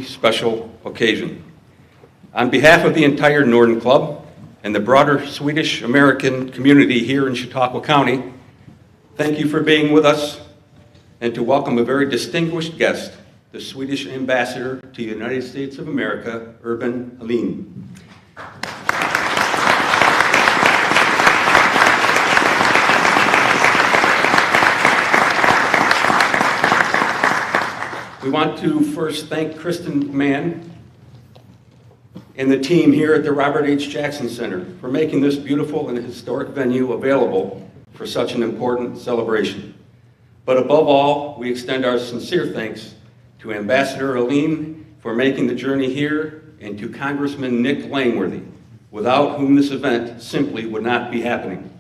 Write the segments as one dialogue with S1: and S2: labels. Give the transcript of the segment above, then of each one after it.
S1: special occasion. On behalf of the entire Norden Club and the broader Swedish-American community here in Chautauqua County, thank you for being with us and to welcome a very distinguished guest, the Swedish Ambassador to the United States of America, Urban Ahlin. We want to first thank Kristen McMahon and the team here at the Robert H. Jackson Center for making this beautiful and historic venue available for such an important celebration. But above all, we extend our sincere thanks to Ambassador Ahlin for making the journey here and to Congressman Nick Langworthy, without whom this event simply would not be happening.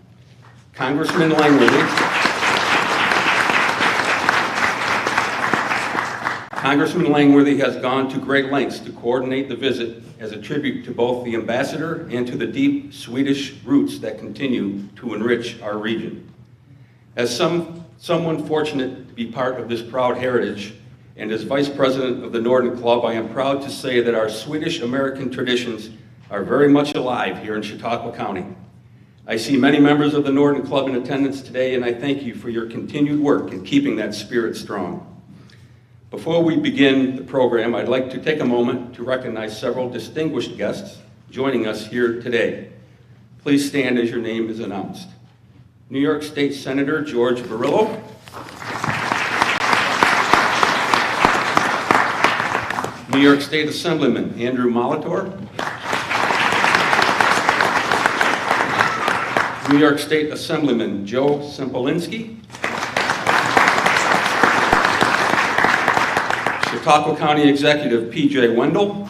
S1: Congressman Langworthy has gone to great lengths to coordinate the visit as a tribute to both the ambassador and to the deep Swedish roots that continue to enrich our region. As someone fortunate to be part of this proud heritage, and as Vice President of the Norden Club, I am proud to say that our Swedish-American traditions are very much alive here in Chautauqua County. I see many members of the Norden Club in attendance today, and I thank you for your continued work in keeping that spirit strong. Before we begin the program, I'd like to take a moment to recognize several distinguished guests joining us here today. Please stand as your name is announced. New York State Senator George Barillo. New York State Assemblyman Andrew Molitor. New York State Assemblyman Joe Sempolinski. Chautauqua County Executive P.J. Wendell.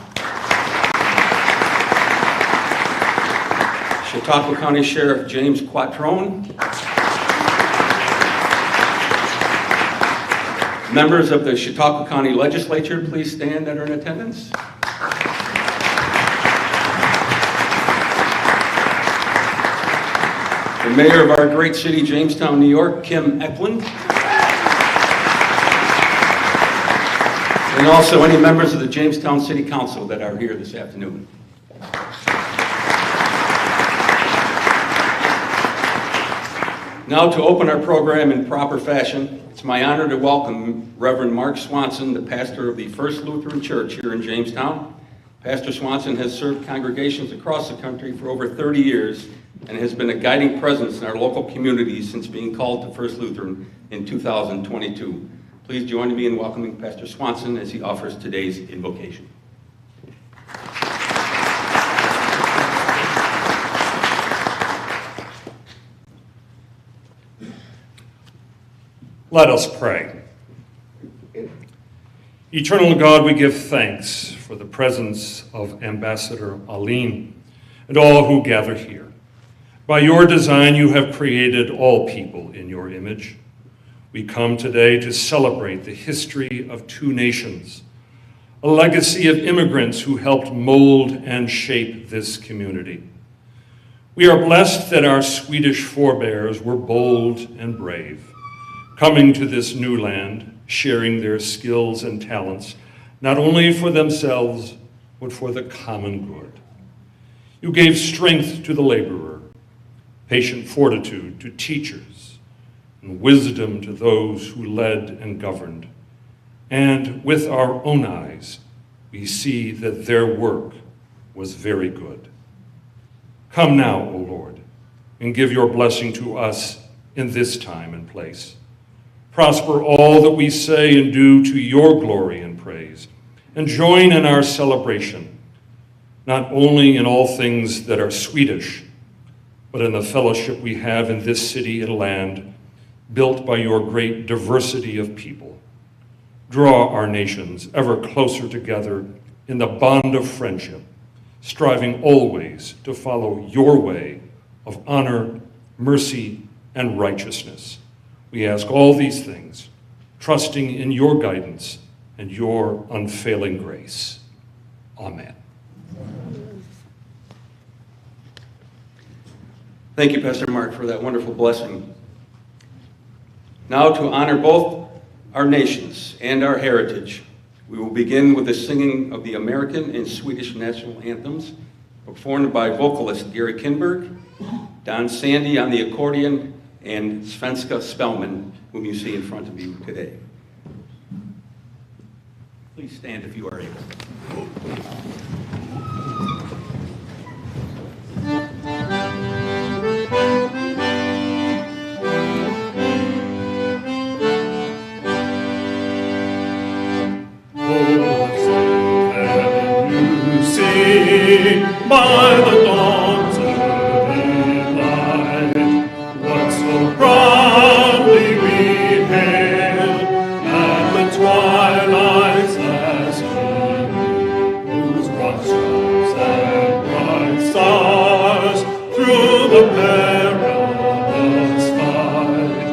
S1: Chautauqua County Sheriff James Quattrone. Members of the Chautauqua County Legislature, please stand that are in attendance. The Mayor of our great city, Jamestown, New York, Kim Eklund. And also any members of the Jamestown City Council that are here this afternoon. Now to open our program in proper fashion, it's my honor to welcome Reverend Mark Swanson, the pastor of the First Lutheran Church here in Jamestown. Pastor Swanson has served congregations across the country for over 30 years and has been a guiding presence in our local community since being called to First Lutheran in 2022. Please join me in welcoming Pastor Swanson as he offers today's invocation.
S2: Let us pray. Eternal God, we give thanks for the presence of Ambassador Ahlin and all who gather here. By your design, you have created all people in your image. We come today to celebrate the history of two nations, a legacy of immigrants who helped mold and shape this community. We are blessed that our Swedish forebears were bold and brave, coming to this new land, sharing their skills and talents, not only for themselves, but for the common good. You gave strength to the laborer, patient fortitude to teachers, and wisdom to those who led and governed. And with our own eyes, we see that their work was very good. Come now, O Lord, and give your blessing to us in this time and place. Prosper all that we say and do to your glory and praise, and join in our celebration, not only in all things that are Swedish, but in the fellowship we have in this city and land, built by your great diversity of people. Draw our nations ever closer together in the bond of friendship, striving always to follow your way of honor, mercy, and righteousness. We ask all these things, trusting in your guidance and your unfailing grace. Amen.
S1: Thank you, Pastor Mark, for that wonderful blessing. Now to honor both our nations and our heritage, We will begin with the singing of the American and Swedish national anthems, performed by vocalist Gary Kinberg, Don Sandy on the accordion, and Svenska Spellman, whom you see in front of you today. Please stand if you are able.
S2: By the dawn's early light, what so proudly we hailed at the twilight's last gleam, whose broad stripes and bright stars through the perilous fight,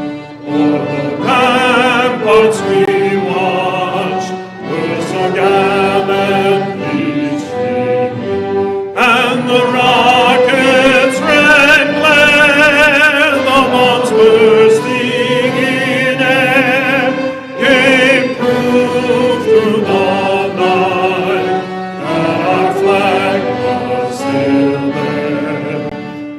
S2: o'er the ramparts we watched, were so gallantly streaming, and the rocket's red glare, the bombs bursting in air, gave proof through the night that our flag was still there.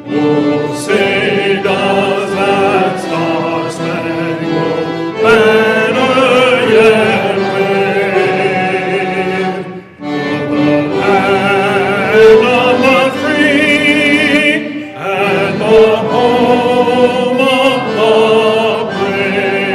S2: Oh, say does that star-spangled banner yet wave o'er the land of the free and the home of the brave.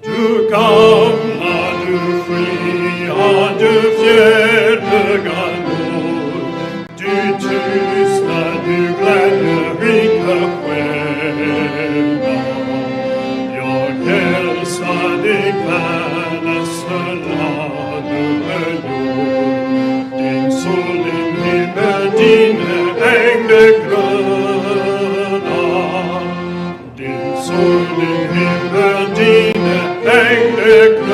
S2: Du gamla, du fria, du fjädergalor, du tysta, du glädjerika själa. Jag hälsar dig världens lade jord, din sol, din himmel, dina ängder gröna. Din sol, din himmel, dina ängder gröna.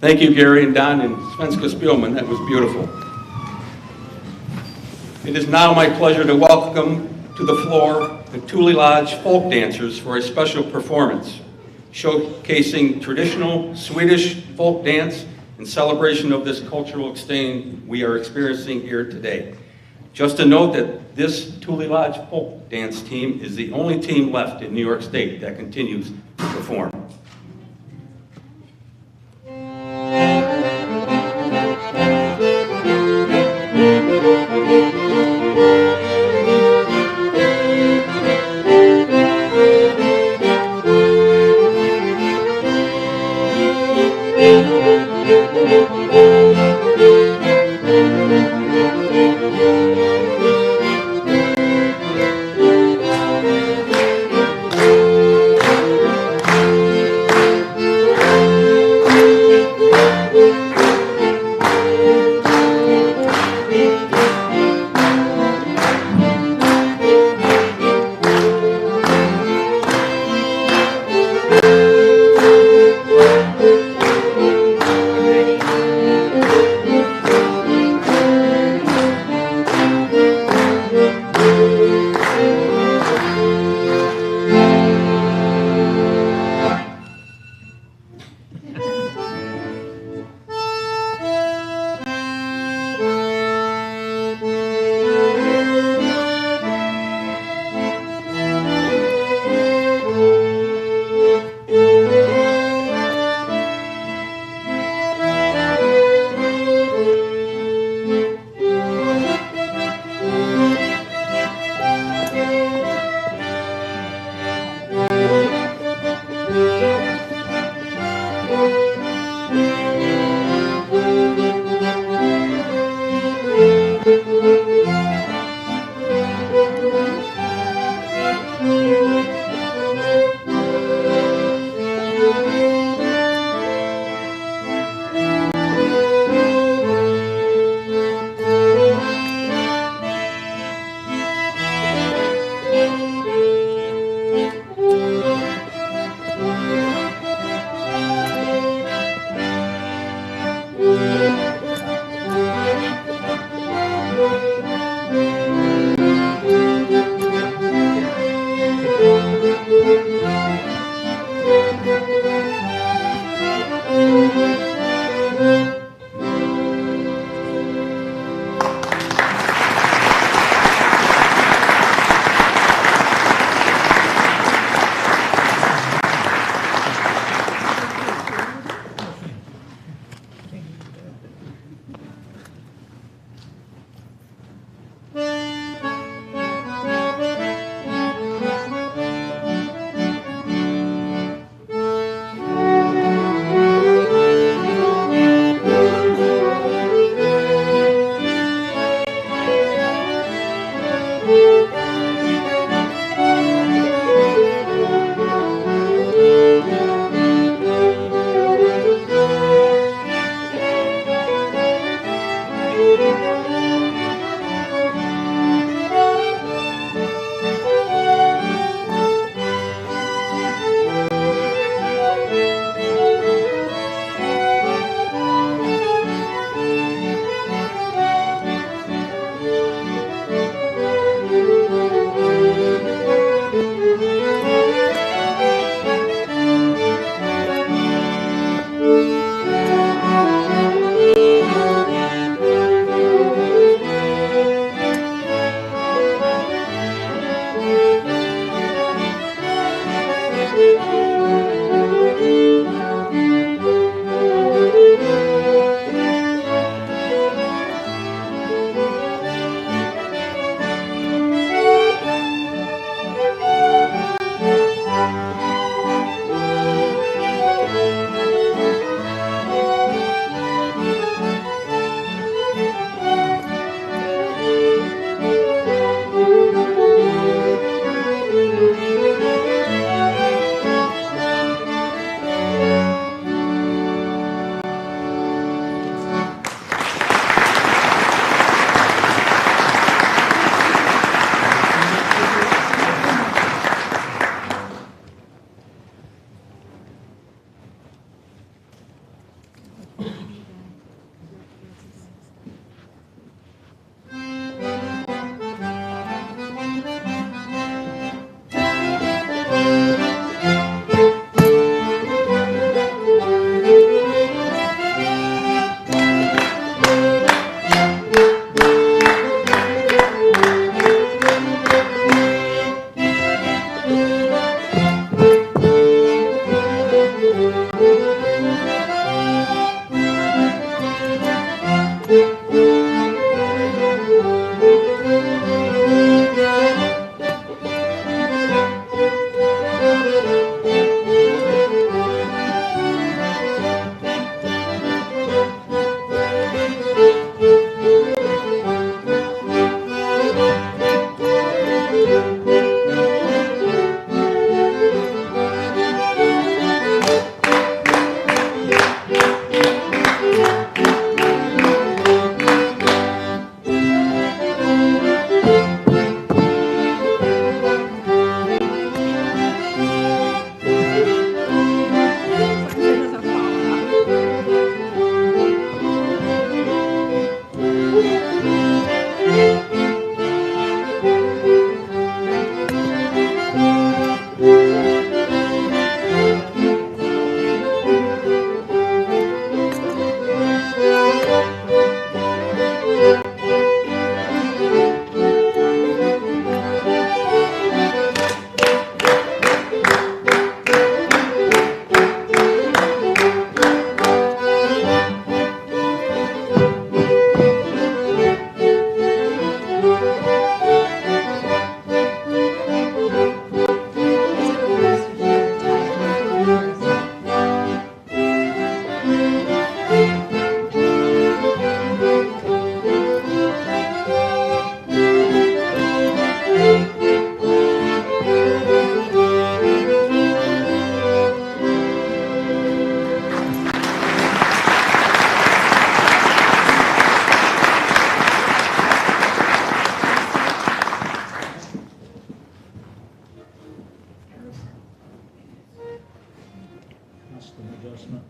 S1: Thank you, Gary and Don and Svenska Spielman. That was beautiful. It is now my pleasure to welcome to the floor the Thule Lodge folk dancers for a special performance showcasing traditional Swedish folk dance in celebration of this cultural exchange we are experiencing here today. Just to note that this Thule Lodge folk dance team is the only team left in New York State that continues to perform.
S3: an adjustment.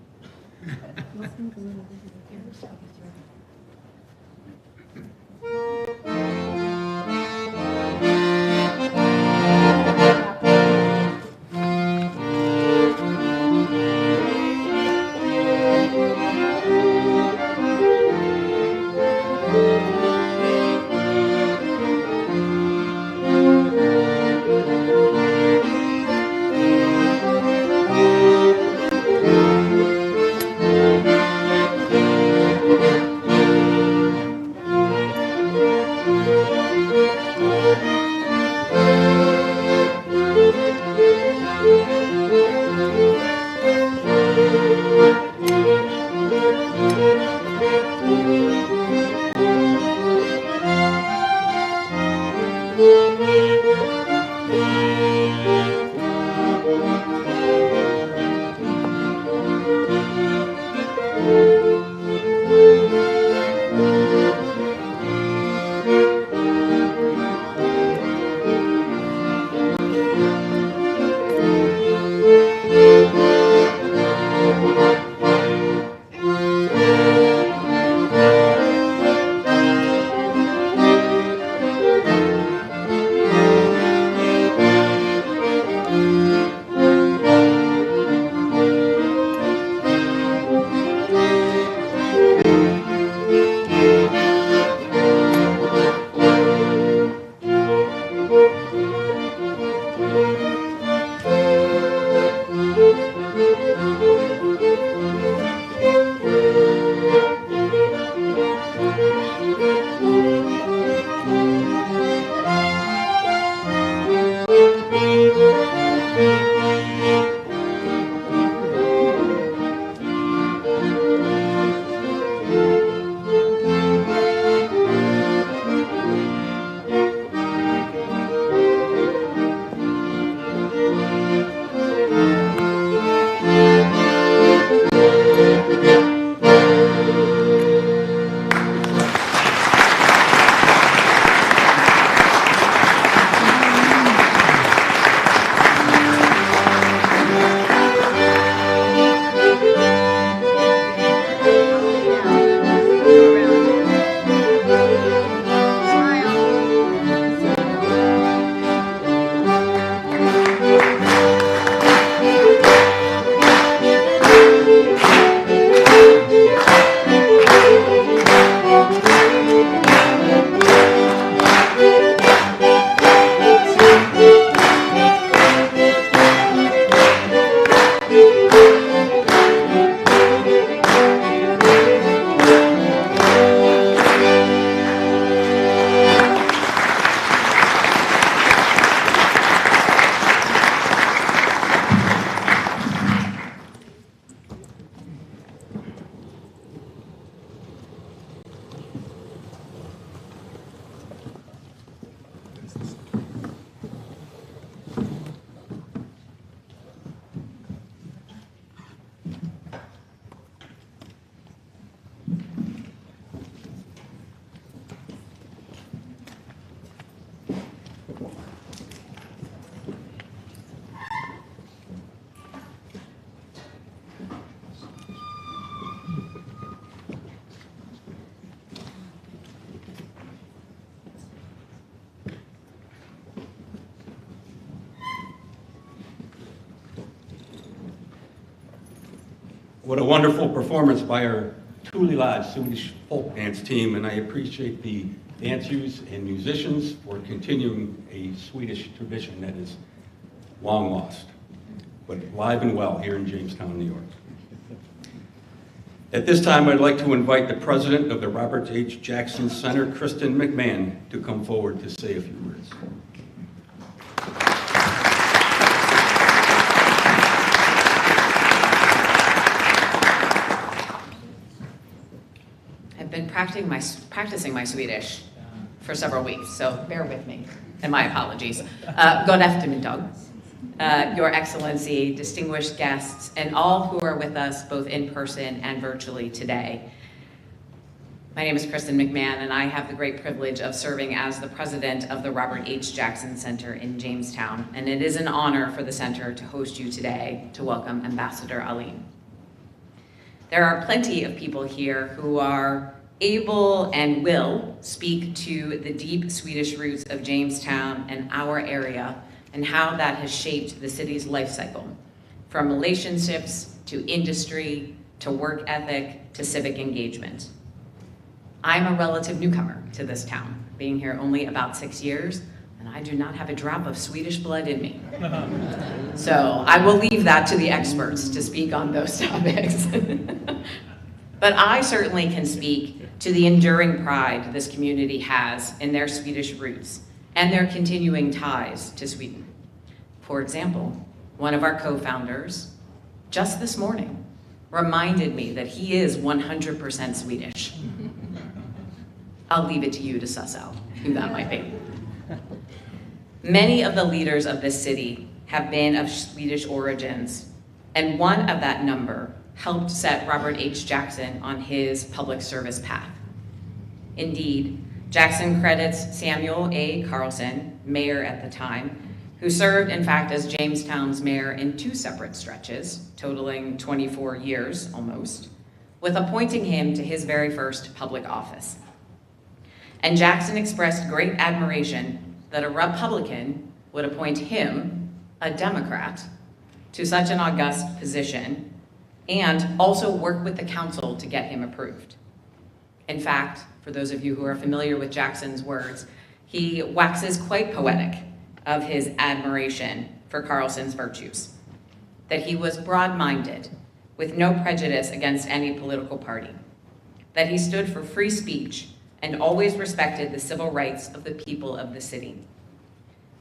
S1: What a wonderful performance by our truly large Swedish folk dance team, and I appreciate the dancers and musicians for continuing a Swedish tradition that is long lost, but alive and well here in Jamestown, New York. At this time, I'd like to invite the president of the Robert H. Jackson Center, Kristen McMahon, to come forward to say a few words.
S4: I've been practicing my Swedish for several weeks, so bear with me, and my apologies. God eftermiddag, Your Excellency, distinguished guests, and all who are with us both in person and virtually today. My name is Kristen McMahon, and I have the great privilege of serving as the president of the Robert H. Jackson Center in Jamestown, and it is an honor for the center to host you today to welcome Ambassador Aline. There are plenty of people here who are able and will speak to the deep Swedish roots of Jamestown and our area and how that has shaped the city's life cycle, from relationships to industry to work ethic to civic engagement. I'm a relative newcomer to this town, being here only about 6 years, and I do not have a drop of Swedish blood in me. So I will leave that to the experts to speak on those topics. But I certainly can speak to the enduring pride this community has in their Swedish roots and their continuing ties to Sweden. For example, one of our co-founders, just this morning, reminded me that he is 100% Swedish. I'll leave it to you to suss out who that might be. Many of the leaders of this city have been of Swedish origins, and one of that number helped set Robert H. Jackson on his public service path. Indeed, Jackson credits Samuel A. Carlson, mayor at the time, who served, in fact, as Jamestown's mayor in 2 separate stretches, totaling 24 years almost, with appointing him to his very first public office. And Jackson expressed great admiration that a Republican would appoint him, a Democrat, to such an august position, and also work with the council to get him approved. In fact, for those of you who are familiar with Jackson's words, he waxes quite poetic of his admiration for Carlson's virtues, that he was broad-minded, with no prejudice against any political party, that he stood for free speech and always respected the civil rights of the people of the city,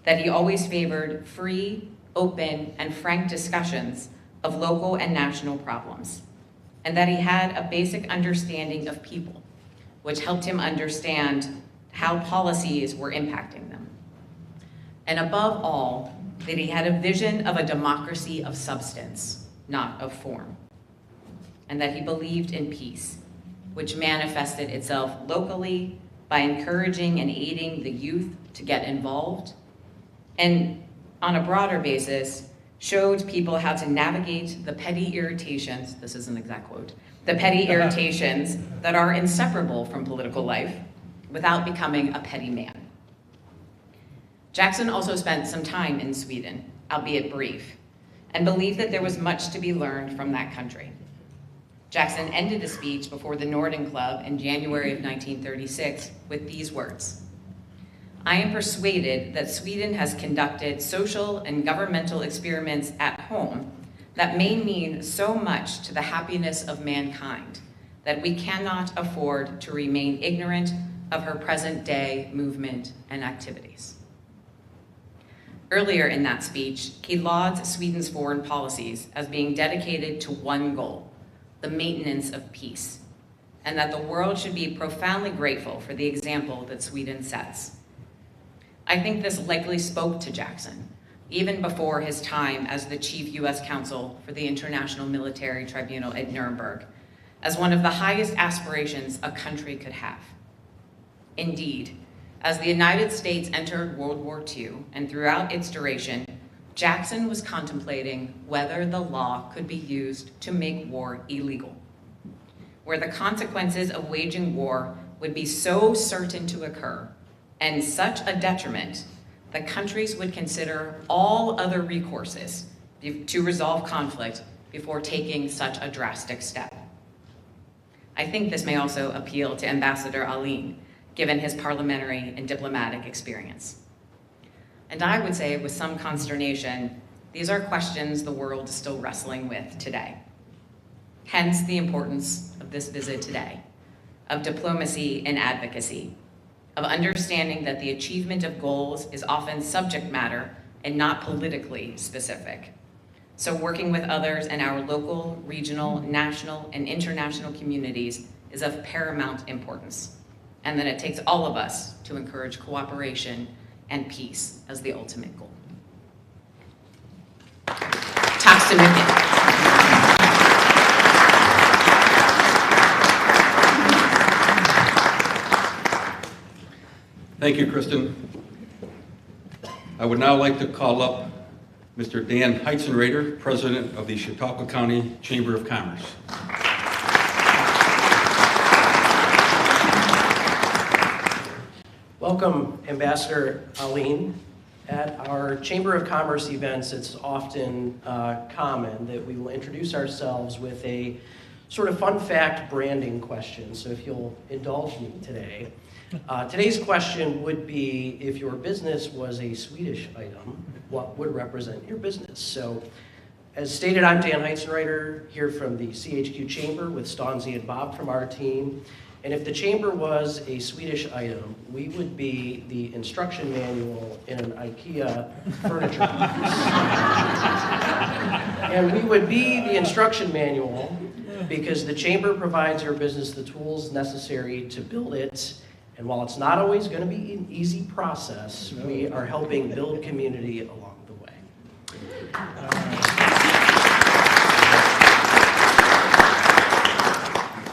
S4: that he always favored free, open, and frank discussions of local and national problems, and that he had a basic understanding of people, which helped him understand how policies were impacting them. And above all, that he had a vision of a democracy of substance, not of form, and that he believed in peace, which manifested itself locally by encouraging and aiding the youth to get involved, and on a broader basis, showed people how to navigate the petty irritations, this is an exact quote, the petty irritations that are inseparable from political life without becoming a petty man. Jackson also spent some time in Sweden, albeit brief, and believed that there was much to be learned from that country. Jackson ended a speech before the Norden Club in January of 1936 with these words: "I am persuaded that Sweden has conducted social and governmental experiments at home that may mean so much to the happiness of mankind that we cannot afford to remain ignorant of her present-day movement and activities." Earlier in that speech, he lauds Sweden's foreign policies as being dedicated to one goal, the maintenance of peace, and that the world should be profoundly grateful for the example that Sweden sets. I think this likely spoke to Jackson, even before his time as the chief U.S. counsel for the International Military Tribunal at Nuremberg, as one of the highest aspirations a country could have. Indeed, as the United States entered World War II and throughout its duration, Jackson was contemplating whether the law could be used to make war illegal, where the consequences of waging war would be so certain to occur and such a detriment that countries would consider all other recourses to resolve conflict before taking such a drastic step. I think this may also appeal to Ambassador Aline, given his parliamentary and diplomatic experience. And I would say with some consternation, these are questions the world is still wrestling with today. Hence the importance of this visit today, of diplomacy and advocacy, of understanding that the achievement of goals is often subject matter and not politically specific. So working with others in our local, regional, national, and international communities is of paramount importance, and that it takes all of us to encourage cooperation and peace as the ultimate goal. Tack så mycket.
S1: Thank you, Kristen. I would now like to call up Mr. Dan Heitzenrader, President of the Chautauqua County Chamber of Commerce.
S3: Welcome, Ambassador Aline. At our Chamber of Commerce events, it's often common that we will introduce ourselves with a sort of fun fact branding question. So if you'll indulge me today. Today's question would be, if your business was a Swedish item, what would represent your business? So as stated, I'm Dan Heitzenreiter here from the CHQ Chamber with Stanzi and Bob from our team. And if the chamber was a Swedish item, we would be the instruction manual in an IKEA furniture box. And we would be the instruction manual because the chamber provides your business the tools necessary to build it. And while it's not always going to be an easy process, we are helping build community along the way.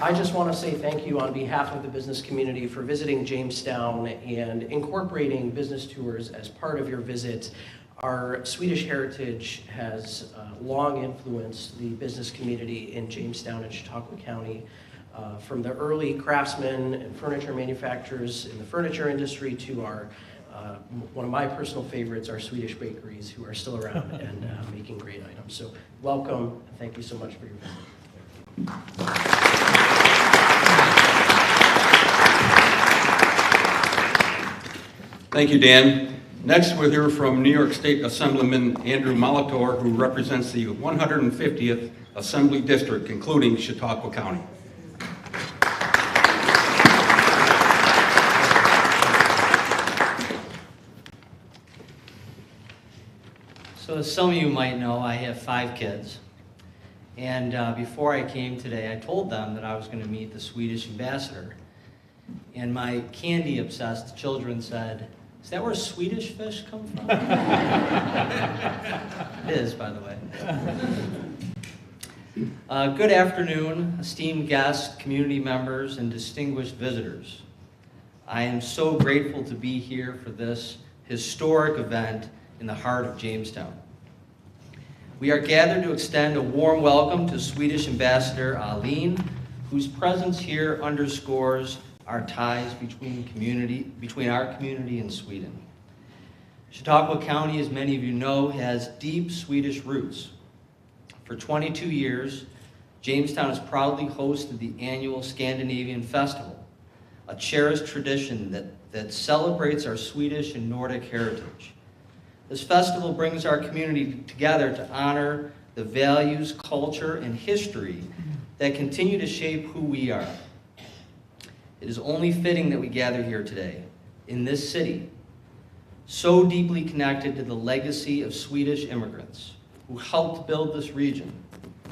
S3: I just want to say thank you on behalf of the business community for visiting Jamestown and incorporating business tours as part of your visit. Our Swedish heritage has long influenced the business community in Jamestown and Chautauqua County. From the early craftsmen and furniture manufacturers in the furniture industry to our, one of my personal favorites, our Swedish bakeries who are still around and making great items. So welcome, and thank you so much for your visit.
S1: Thank you, Dan. Next, we'll hear from New York State Assemblyman Andrew Molitor, who represents the 150th Assembly District, including Chautauqua County.
S5: So as some of you might know, I have 5 kids. And before I came today, I told them that I was going to meet the Swedish ambassador. And my candy-obsessed children said, "Is that where Swedish fish come from?" It is, by the way. Good afternoon, esteemed guests, community members, and distinguished visitors. I am so grateful to be here for this historic event in the heart of Jamestown. We are gathered to extend a warm welcome to Swedish Ambassador Aline, whose presence here underscores our ties between our community and Sweden. Chautauqua County, as many of you know, has deep Swedish roots. For 22 years, Jamestown has proudly hosted the annual Scandinavian Festival, a cherished tradition that celebrates our Swedish and Nordic heritage. This festival brings our community together to honor the values, culture, and history that continue to shape who we are. It is only fitting that we gather here today, in this city, so deeply connected to the legacy of Swedish immigrants who helped build this region,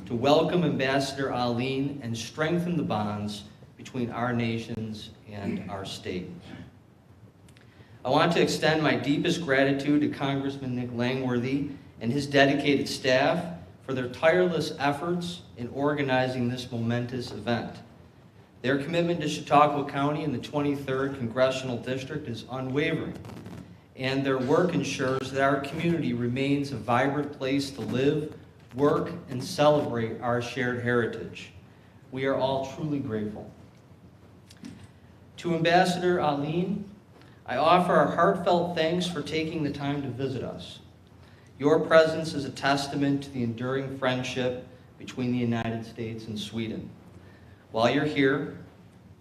S5: to welcome Ambassador Aline and strengthen the bonds between our nations and our state. I want to extend my deepest gratitude to Congressman Nick Langworthy and his dedicated staff for their tireless efforts in organizing this momentous event. Their commitment to Chautauqua County and the 23rd Congressional District is unwavering, and their work ensures that our community remains a vibrant place to live, work, and celebrate our shared heritage. We are all truly grateful. To Ambassador Aline, I offer our heartfelt thanks for taking the time to visit us. Your presence is a testament to the enduring friendship between the United States and Sweden. While you're here,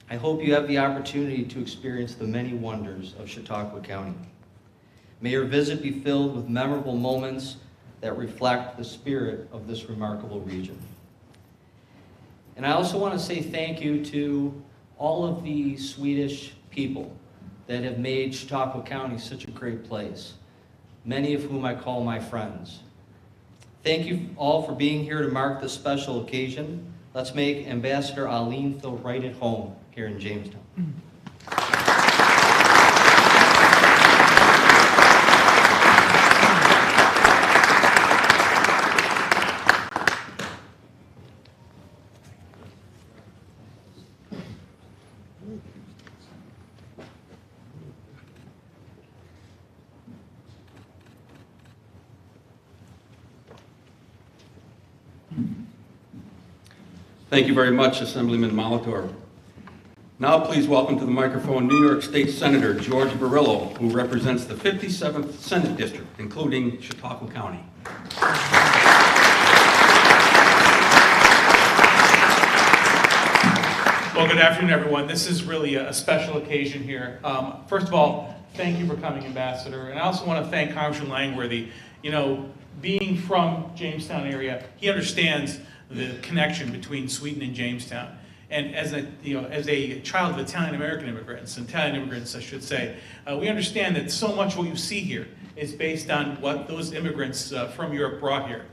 S5: I hope you have the opportunity to experience the many wonders of Chautauqua County. May your visit be filled with memorable moments that reflect the spirit of this remarkable region. And I also want to say thank you to all of the Swedish people that have made Chautauqua County such a great place, many of whom I call my friends. Thank you all for being here to mark this special occasion. Let's make Ambassador Aline feel right at home here in Jamestown.
S1: Thank you very much, Assemblyman Molitor. Now please welcome to the microphone New York State Senator George Barillo, who represents the 57th Senate District, including Chautauqua County.
S6: Well, good afternoon, everyone. This is really a special occasion here. First of all, thank you for coming, Ambassador. And I also want to thank Congressman Langworthy. You know, being from Jamestown area, he understands the connection between Sweden and Jamestown. And as a child of Italian-American immigrants, I should say, we understand that so much what you see here is based on what those immigrants from Europe brought here.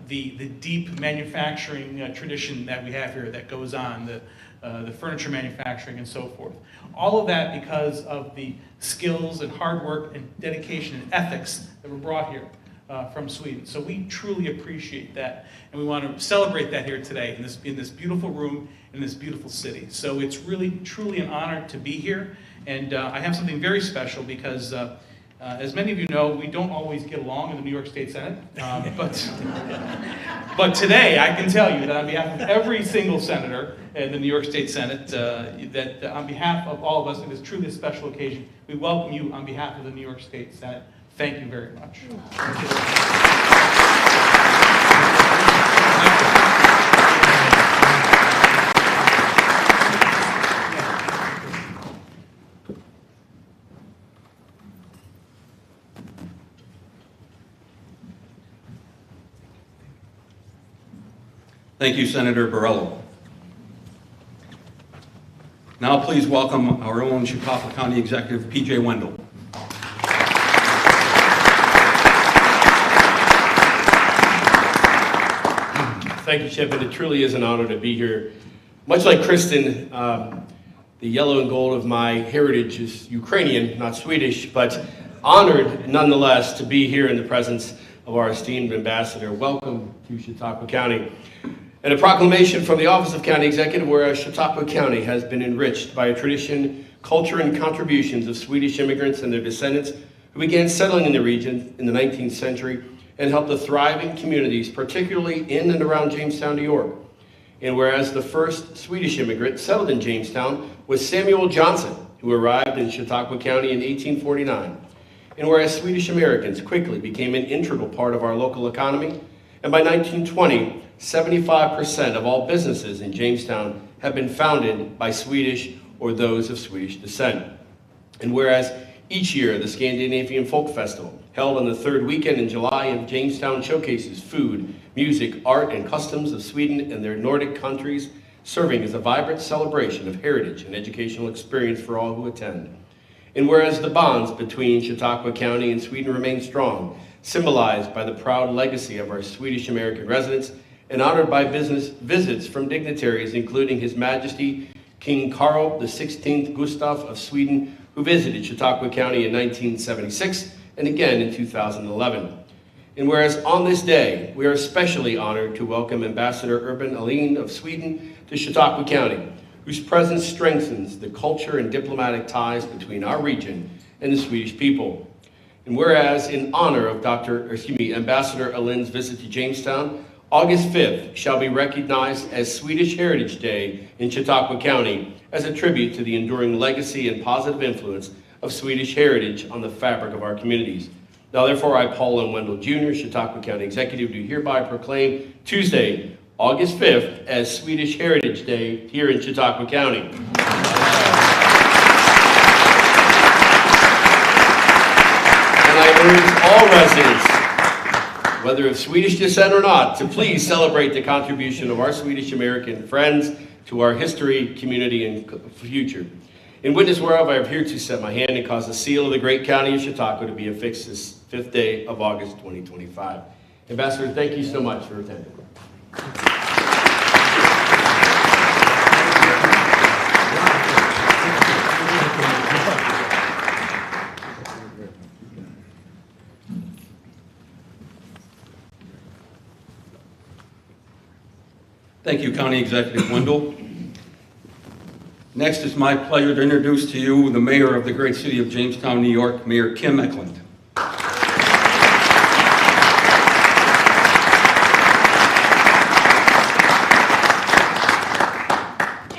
S6: The deep manufacturing tradition that we have here that goes on, the furniture manufacturing and so forth. All of that because of the skills and hard work and dedication and ethics that were brought here from Sweden. So we truly appreciate that, and we want to celebrate that here today in this beautiful room in this beautiful city. So it's really truly an honor to be here, and I have something very special because as many of you know, we don't always get along in the New York State Senate, but today I can tell you that on behalf of every single senator in the New York State Senate, that on behalf of all of us, it is truly a special occasion. We welcome you on behalf of the New York State Senate. Thank you very much.
S1: Thank you, Senator Barillo. Now please welcome our own Chautauqua County Executive, P.J. Wendell.
S7: Thank you, Chip, and it truly is an honor to be here. Much like Kristen, the yellow and gold of my heritage is Ukrainian, not Swedish, but honored nonetheless to be here in the presence of our esteemed ambassador. Welcome to Chautauqua County. And a proclamation from the Office of County Executive, whereas Chautauqua County has been enriched by a tradition, culture, and contributions of Swedish immigrants and their descendants who began settling in the region in the 19th century and helped the thriving communities, particularly in and around Jamestown, New York. And whereas the first Swedish immigrant settled in Jamestown was Samuel Johnson, who arrived in Chautauqua County in 1849. And whereas Swedish-Americans quickly became an integral part of our local economy, and by 1920, 75% of all businesses in Jamestown have been founded by Swedish or those of Swedish descent. And whereas each year the Scandinavian Folk Festival, held on the third weekend in July in Jamestown, showcases food, music, art, and customs of Sweden and their Nordic countries, serving as a vibrant celebration of heritage and educational experience for all who attend. And whereas the bonds between Chautauqua County and Sweden remain strong, symbolized by the proud legacy of our Swedish-American residents, and honored by business visits from dignitaries including His Majesty King Carl XVI Gustaf of Sweden, who visited Chautauqua County in 1976 and again in 2011. And whereas on this day, we are especially honored to welcome Ambassador Urban Ahlin of Sweden to Chautauqua County, whose presence strengthens the culture and diplomatic ties between our region and the Swedish people. And whereas in honor of Ambassador Ahlin's visit to Jamestown, August 5th shall be recognized as Swedish Heritage Day in Chautauqua County as a tribute to the enduring legacy and positive influence of Swedish heritage on the fabric of our communities. Now therefore I, Paul M. Wendell Jr., Chautauqua County Executive, do hereby proclaim Tuesday, August 5th as Swedish Heritage Day here in Chautauqua County. And I urge all residents, whether of Swedish descent or not, to please celebrate the contribution of our Swedish-American friends to our history, community, and future. In witness whereof I have here to set my hand and cause the seal of the great county of Chautauqua to be affixed this 5th day of August 2025. Ambassador, thank you so much for attending.
S1: Thank you, County Executive Wendell. Next, it's my pleasure to introduce to you the mayor of the great city of Jamestown, New York, Mayor Kim Eklund.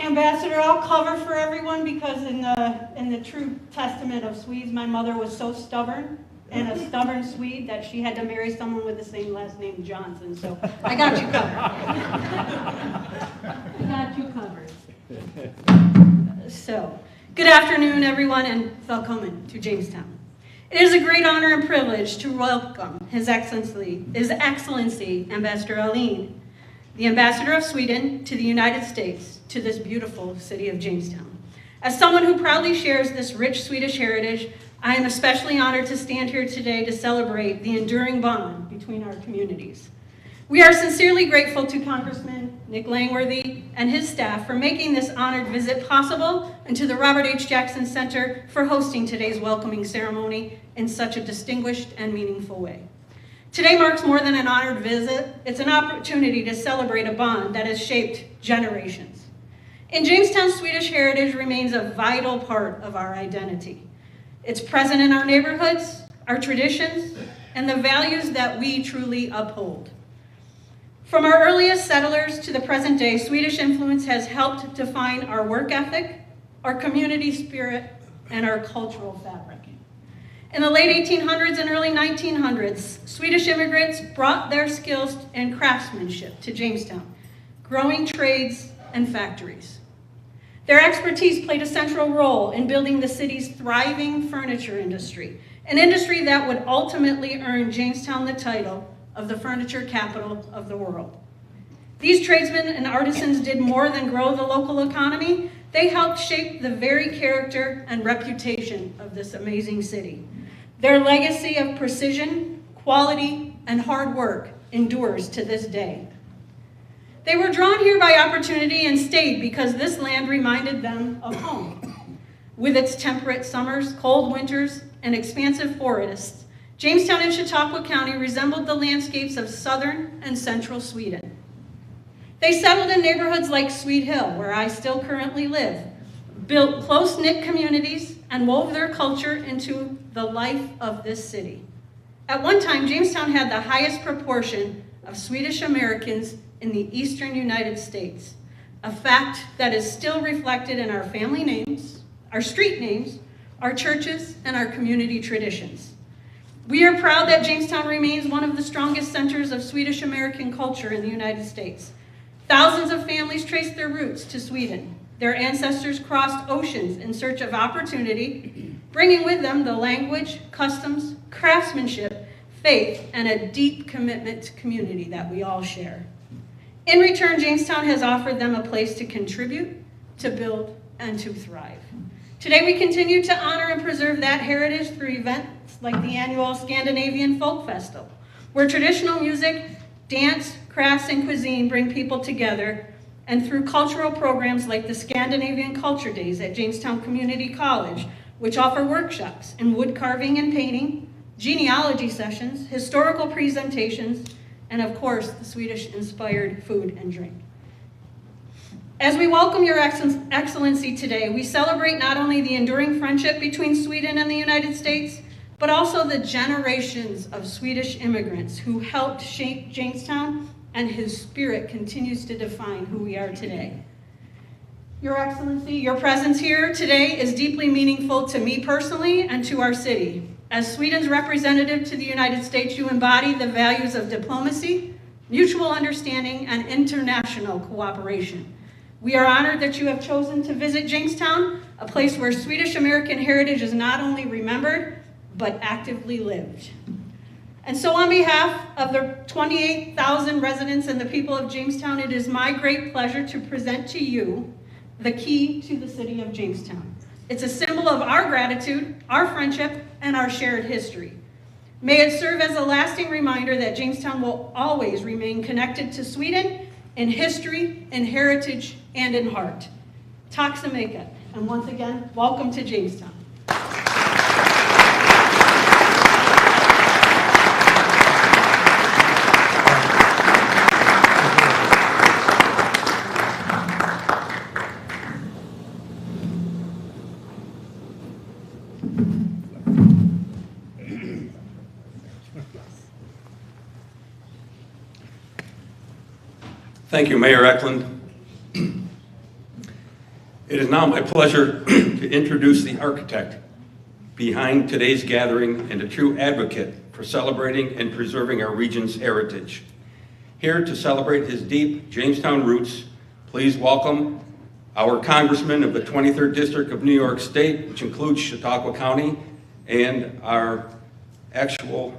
S8: Ambassador, I'll cover for everyone. Jamestown because in the true testament of Swedes, my mother was so stubborn and a stubborn Swede that she had to marry someone with the same last name, Johnson. So I got you covered. I got you covered. So, good afternoon, everyone, and welcome to Jamestown. It is a great honor and privilege to welcome His Excellency, Ambassador Aline, the Ambassador of Sweden to the United States, to this beautiful city of Jamestown. As someone who proudly shares this rich Swedish heritage, I am especially honored to stand here today to celebrate the enduring bond between our communities. We are sincerely grateful to Congressman Nick Langworthy and his staff for making this honored visit possible, and to the Robert H. Jackson Center for hosting today's welcoming ceremony in such a distinguished and meaningful way. Today marks more than an honored visit. It's an opportunity to celebrate a bond that has shaped generations. In Jamestown, Swedish heritage remains a vital part of our identity. It's present in our neighborhoods, our traditions, and the values that we truly uphold. From our earliest settlers to the present day, Swedish influence has helped define our work ethic, our community spirit, and our cultural fabric. In the late 1800s and early 1900s, Swedish immigrants brought their skills and craftsmanship to Jamestown, growing trades and factories. Their expertise played a central role in building the city's thriving furniture industry, an industry that would ultimately earn Jamestown the title of the furniture capital of the world. These tradesmen and artisans did more than grow the local economy. They helped shape the very character and reputation of this amazing city. Their legacy of precision, quality, and hard work endures to this day. They were drawn here by opportunity and stayed because this land reminded them of home. With its temperate summers, cold winters, and expansive forests, Jamestown and Chautauqua County resembled the landscapes of southern and central Sweden. They settled in neighborhoods like Sweet Hill, where I still currently live, built close-knit communities, and wove their culture into the life of this city. At one time, Jamestown had the highest proportion of Swedish-Americans in the eastern United States, a fact that is still reflected in our family names, our street names, our churches, and our community traditions. We are proud that Jamestown remains one of the strongest centers of Swedish-American culture in the United States. Thousands of families trace their roots to Sweden. Their ancestors crossed oceans in search of opportunity, bringing with them the language, customs, craftsmanship, faith, and a deep commitment to community that we all share. In return, Jamestown has offered them a place to contribute, to build, and to thrive. Today, we continue to honor and preserve that heritage through events like the annual Scandinavian Folk Festival, where traditional music, dance, crafts, and cuisine bring people together, and through cultural programs like the Scandinavian Culture Days at Jamestown Community College, which offer workshops in wood carving and painting, genealogy sessions, historical presentations, and of course, the Swedish-inspired food and drink. As we welcome Your Excellency today, we celebrate not only the enduring friendship between Sweden and the United States, but also the generations of Swedish immigrants who helped shape Jamestown, and whose spirit continues to define who we are today. Your Excellency, your presence here today is deeply meaningful to me personally and to our city. As Sweden's representative to the United States, you embody the values of diplomacy, mutual understanding, and international cooperation. We are honored that you have chosen to visit Jamestown, a place where Swedish-American heritage is not only remembered, but actively lived. And so on behalf of the 28,000 residents and the people of Jamestown, it is my great pleasure to present to you the key to the city of Jamestown. It's a symbol of our gratitude, our friendship, and our shared history. May it serve as a lasting reminder that Jamestown will always remain connected to Sweden in history, in heritage, and in heart. Tack så mycket, and once again, welcome to Jamestown.
S1: Thank you, Mayor Eklund. It is now my pleasure to introduce the architect behind today's gathering and a true advocate for celebrating and preserving our region's heritage. Here to celebrate his deep Jamestown roots, please welcome our Congressman of the 23rd District of New York State, which includes Chautauqua County, and our actual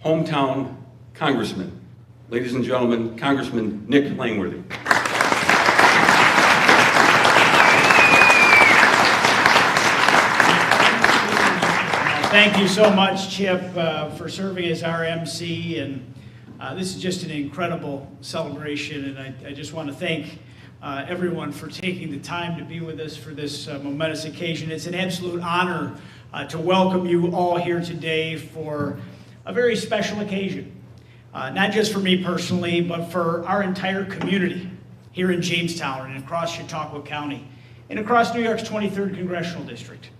S1: hometown Congressman. Ladies and gentlemen, Congressman Nick Langworthy.
S9: Thank you so much, Chip, for serving as our MC, and this is just an incredible celebration, and I just want to thank everyone for taking the time to be with us for this momentous occasion. It's an absolute honor to welcome you all here today for a very special occasion, not just for me personally, but for our entire community here in Jamestown and across Chautauqua County and across New York's 23rd Congressional District.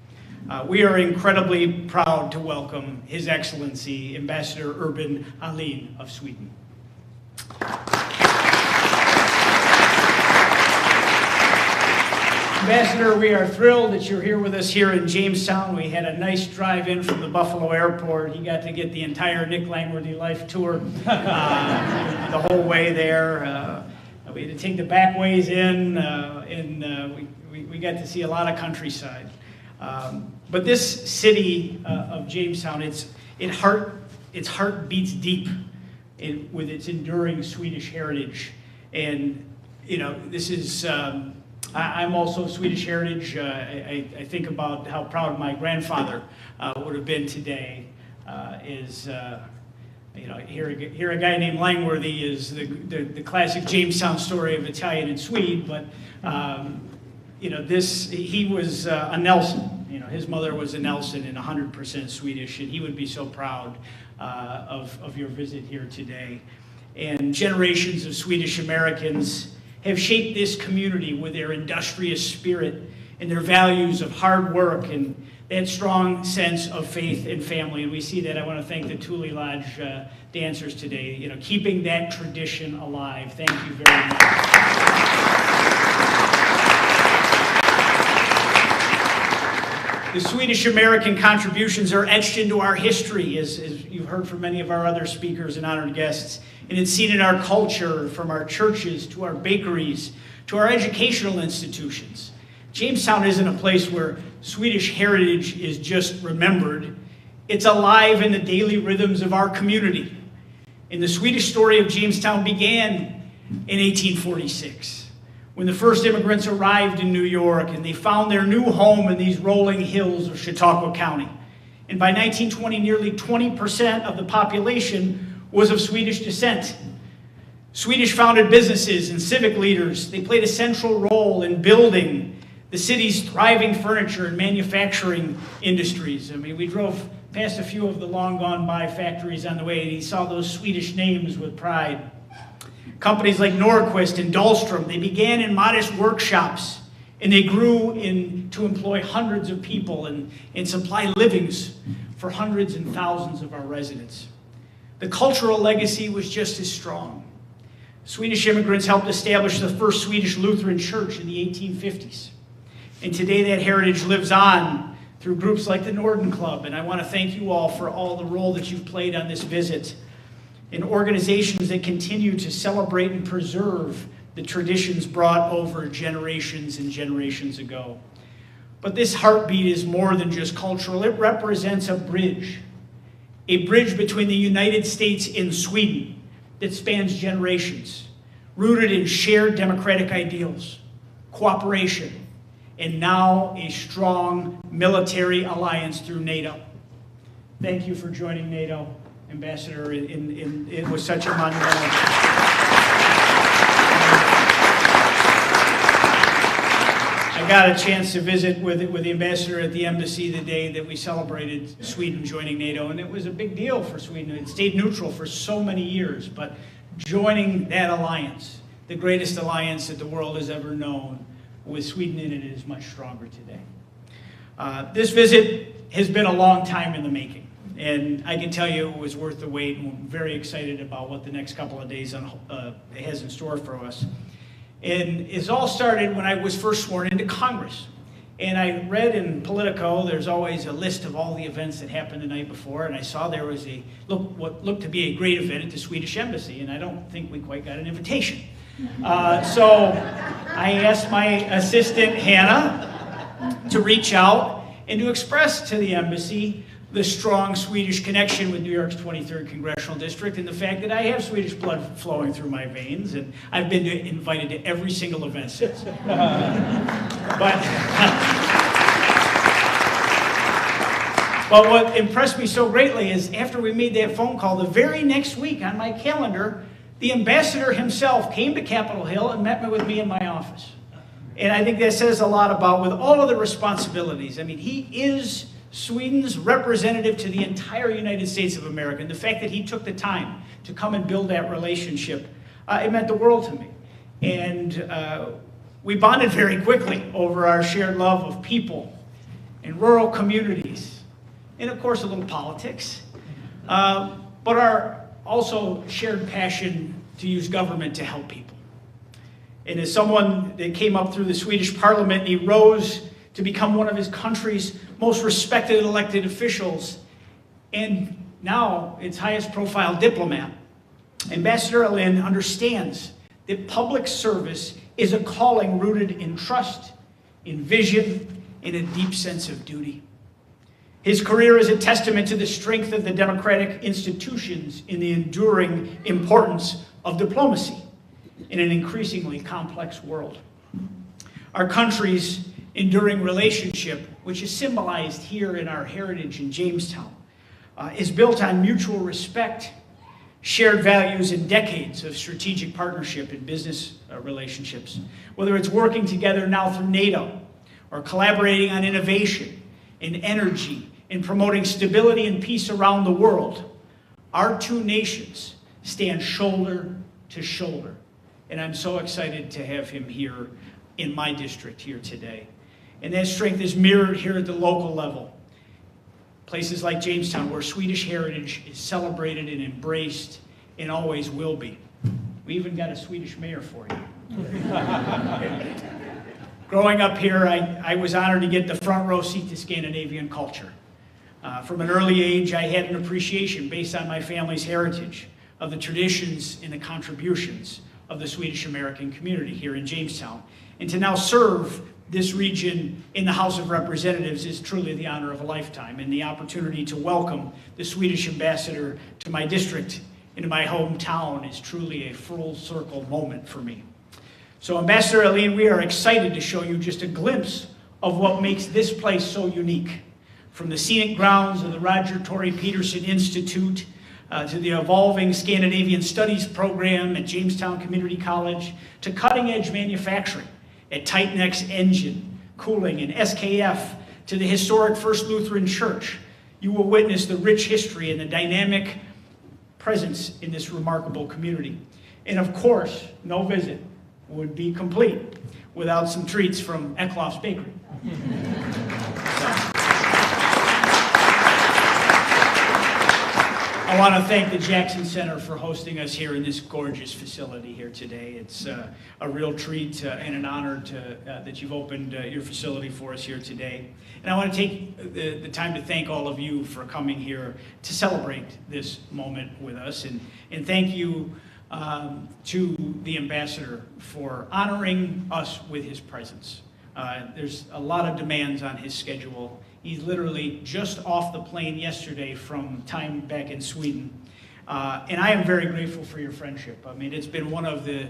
S9: We are incredibly proud to welcome His Excellency Ambassador Urban Ahlin of Sweden. Ambassador, we are thrilled that you're here with us here in Jamestown. We had a nice drive in from the Buffalo airport. You got to get the entire Nick Langworthy life tour the whole way there. We had to take the back ways in, and we got to see a lot of countryside. But this city of Jamestown, its heart beats deep with its enduring Swedish heritage. And, you know, this is, I'm also Swedish heritage. I think about how proud my grandfather would have been today. You know, here a guy named Langworthy is the classic Jamestown story of Italian and Swede, but you know, he was a Nelson. You know, his mother was a Nelson and 100% Swedish, and he would be so proud of your visit here today. And generations of Swedish-Americans have shaped this community with their industrious spirit and their values of hard work and that strong sense of faith and family. And we see that. I want to thank the Thule Lodge dancers today, you know, keeping that tradition alive. Thank you very much. The Swedish-American contributions are etched into our history, as you've heard from many of our other speakers and honored guests. And it's seen in our culture, from our churches to our bakeries to our educational institutions. Jamestown isn't a place where Swedish heritage is just remembered. It's alive in the daily rhythms of our community. And the Swedish story of Jamestown began in 1846. When the first immigrants arrived in New York and they found their new home in these rolling hills of Chautauqua County. And by 1920, nearly 20% of the population was of Swedish descent. Swedish founded businesses and civic leaders, they played a central role in building the city's thriving furniture and manufacturing industries. I mean, we drove past a few of the long gone by factories on the way, and you saw those Swedish names with pride. Companies like Norquist and Dahlstrom, they began in modest workshops, and they grew to employ hundreds of people and supply livings for hundreds and thousands of our residents. The cultural legacy was just as strong. Swedish immigrants helped establish the first Swedish Lutheran church in the 1850s. And today that heritage lives on through groups like the Norden Club, and I want to thank you all for all the role that you've played on this visit, and organizations that continue to celebrate and preserve the traditions brought over generations and generations ago. But this heartbeat is more than just cultural. It represents a bridge between the United States and Sweden that spans generations, rooted in shared democratic ideals, cooperation, and now a strong military alliance through NATO. Thank you for joining NATO, Ambassador. It was such a monumental. I got a chance to visit with the ambassador at the embassy the day that we celebrated Sweden joining NATO, and it was a big deal for Sweden. It stayed neutral for so many years, but joining that alliance, the greatest alliance that the world has ever known, with Sweden in it, is much stronger today. This visit has been a long time in the making. And I can tell you it was worth the wait, and we're very excited about what the next couple of days has in store for us. And it all started when I was first sworn into Congress. And I read in Politico, there's always a list of all the events that happened the night before, and I saw there was what looked to be a great event at the Swedish Embassy, and I don't think we quite got an invitation. So I asked my assistant, Hannah, to reach out and to express to the embassy the strong Swedish connection with New York's 23rd Congressional District and the fact that I have Swedish blood flowing through my veins, and I've been invited to every single event since. But what impressed me so greatly is after we made that phone call, the very next week on my calendar, the ambassador himself came to Capitol Hill and met with me in my office. And I think that says a lot about, with all of the responsibilities, I mean, he is Sweden's representative to the entire United States of America. And the fact that he took the time to come and build that relationship, it meant the world to me. And we bonded very quickly over our shared love of people and rural communities, and of course a little politics, but our also shared passion to use government to help people. And as someone that came up through the Swedish Parliament, and he rose to become one of his country's most respected elected officials, and now its highest profile diplomat, Ambassador Alin understands that public service is a calling rooted in trust, in vision, and a deep sense of duty. His career is a testament to the strength of the democratic institutions in the enduring importance of diplomacy in an increasingly complex world. Our country's enduring relationship, which is symbolized here in our heritage in Jamestown, is built on mutual respect, shared values, and decades of strategic partnership in business relationships. Whether it's working together now through NATO, or collaborating on innovation and energy, and promoting stability and peace around the world, our two nations stand shoulder to shoulder. And I'm so excited to have him here in my district here today. And that strength is mirrored here at the local level. Places like Jamestown, where Swedish heritage is celebrated and embraced and always will be. We even got a Swedish mayor for you. Growing up here, I was honored to get the front row seat to Scandinavian culture. From an early age, I had an appreciation based on my family's heritage of the traditions and the contributions of the Swedish-American community here in Jamestown. And to now serve this region in the House of Representatives is truly the honor of a lifetime, and the opportunity to welcome the Swedish ambassador to my district, into my hometown, is truly a full circle moment for me. So Ambassador Alin, we are excited to show you just a glimpse of what makes this place so unique. From the scenic grounds of the Roger Tory Peterson Institute, to the evolving Scandinavian Studies program at Jamestown Community College, to cutting-edge manufacturing at Titanex Engine, Cooling, and SKF, to the historic First Lutheran Church, you will witness the rich history and the dynamic presence in this remarkable community. And of course, no visit would be complete without some treats from Eckloff's Bakery. I want to thank the Jackson Center for hosting us here in this gorgeous facility here today. It's a real treat and an honor that you've opened your facility for us here today. And I want to take the time to thank all of you for coming here to celebrate this moment with us. And thank you to the ambassador for honoring us with his presence. There's a lot of demands on his schedule. He's literally just off the plane yesterday from time back in Sweden. And I am very grateful for your friendship. I mean, it's been one of the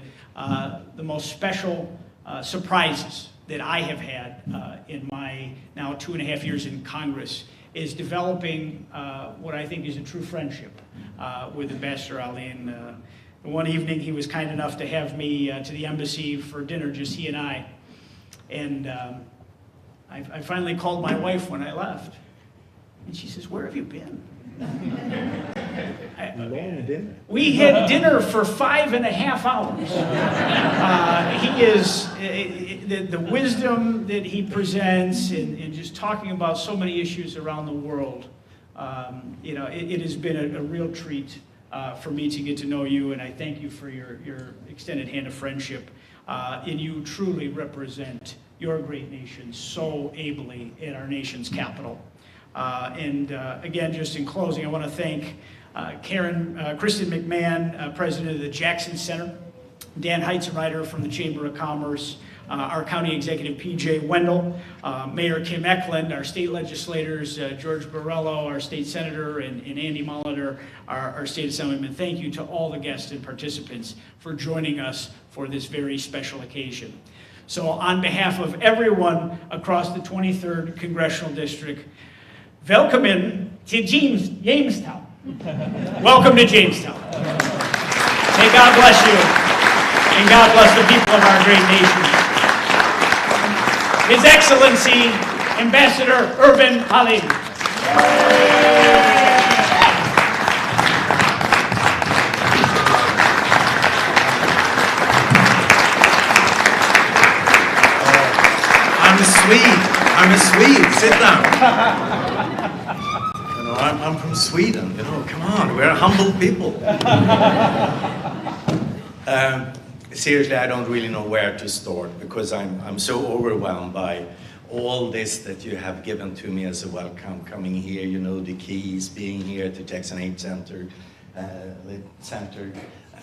S9: most special surprises that I have had in my now 2.5 years in Congress, is developing what I think is a true friendship with Ambassador Alin. One evening, he was kind enough to have me to the embassy for dinner, just he and I. And I finally called my wife when I left. And she says, "Where have you been?" We had dinner for 5.5 hours. He is, the wisdom that he presents and just talking about so many issues around the world, it has been a real treat for me to get to know you, and I thank you for your extended hand of friendship. And you truly represent your great nation so ably in our nation's capital. Again, just in closing, I want to thank Kristen McMahon, president of the Jackson Center, Dan Heitzenreiter from the Chamber of Commerce, our county executive PJ Wendell, Mayor Kim Eklund, our state legislators, George Borrello, our state senator, and Andy Molitor, our state assemblyman. Thank you to all the guests and participants for joining us for this very special occasion. So on behalf of everyone across the 23rd Congressional District, welcome to Jamestown. Welcome to Jamestown. May God bless you, and God bless the people of our great nation. His Excellency, Ambassador Irvin Halim.
S10: I'm a Swede. Sit down. You know, I'm from Sweden. You know, come on, we're humble people. Seriously, I don't really know where to start because I'm so overwhelmed by all this that you have given to me as a welcome coming here. You know, the keys, being here at the Jackson 8 Center,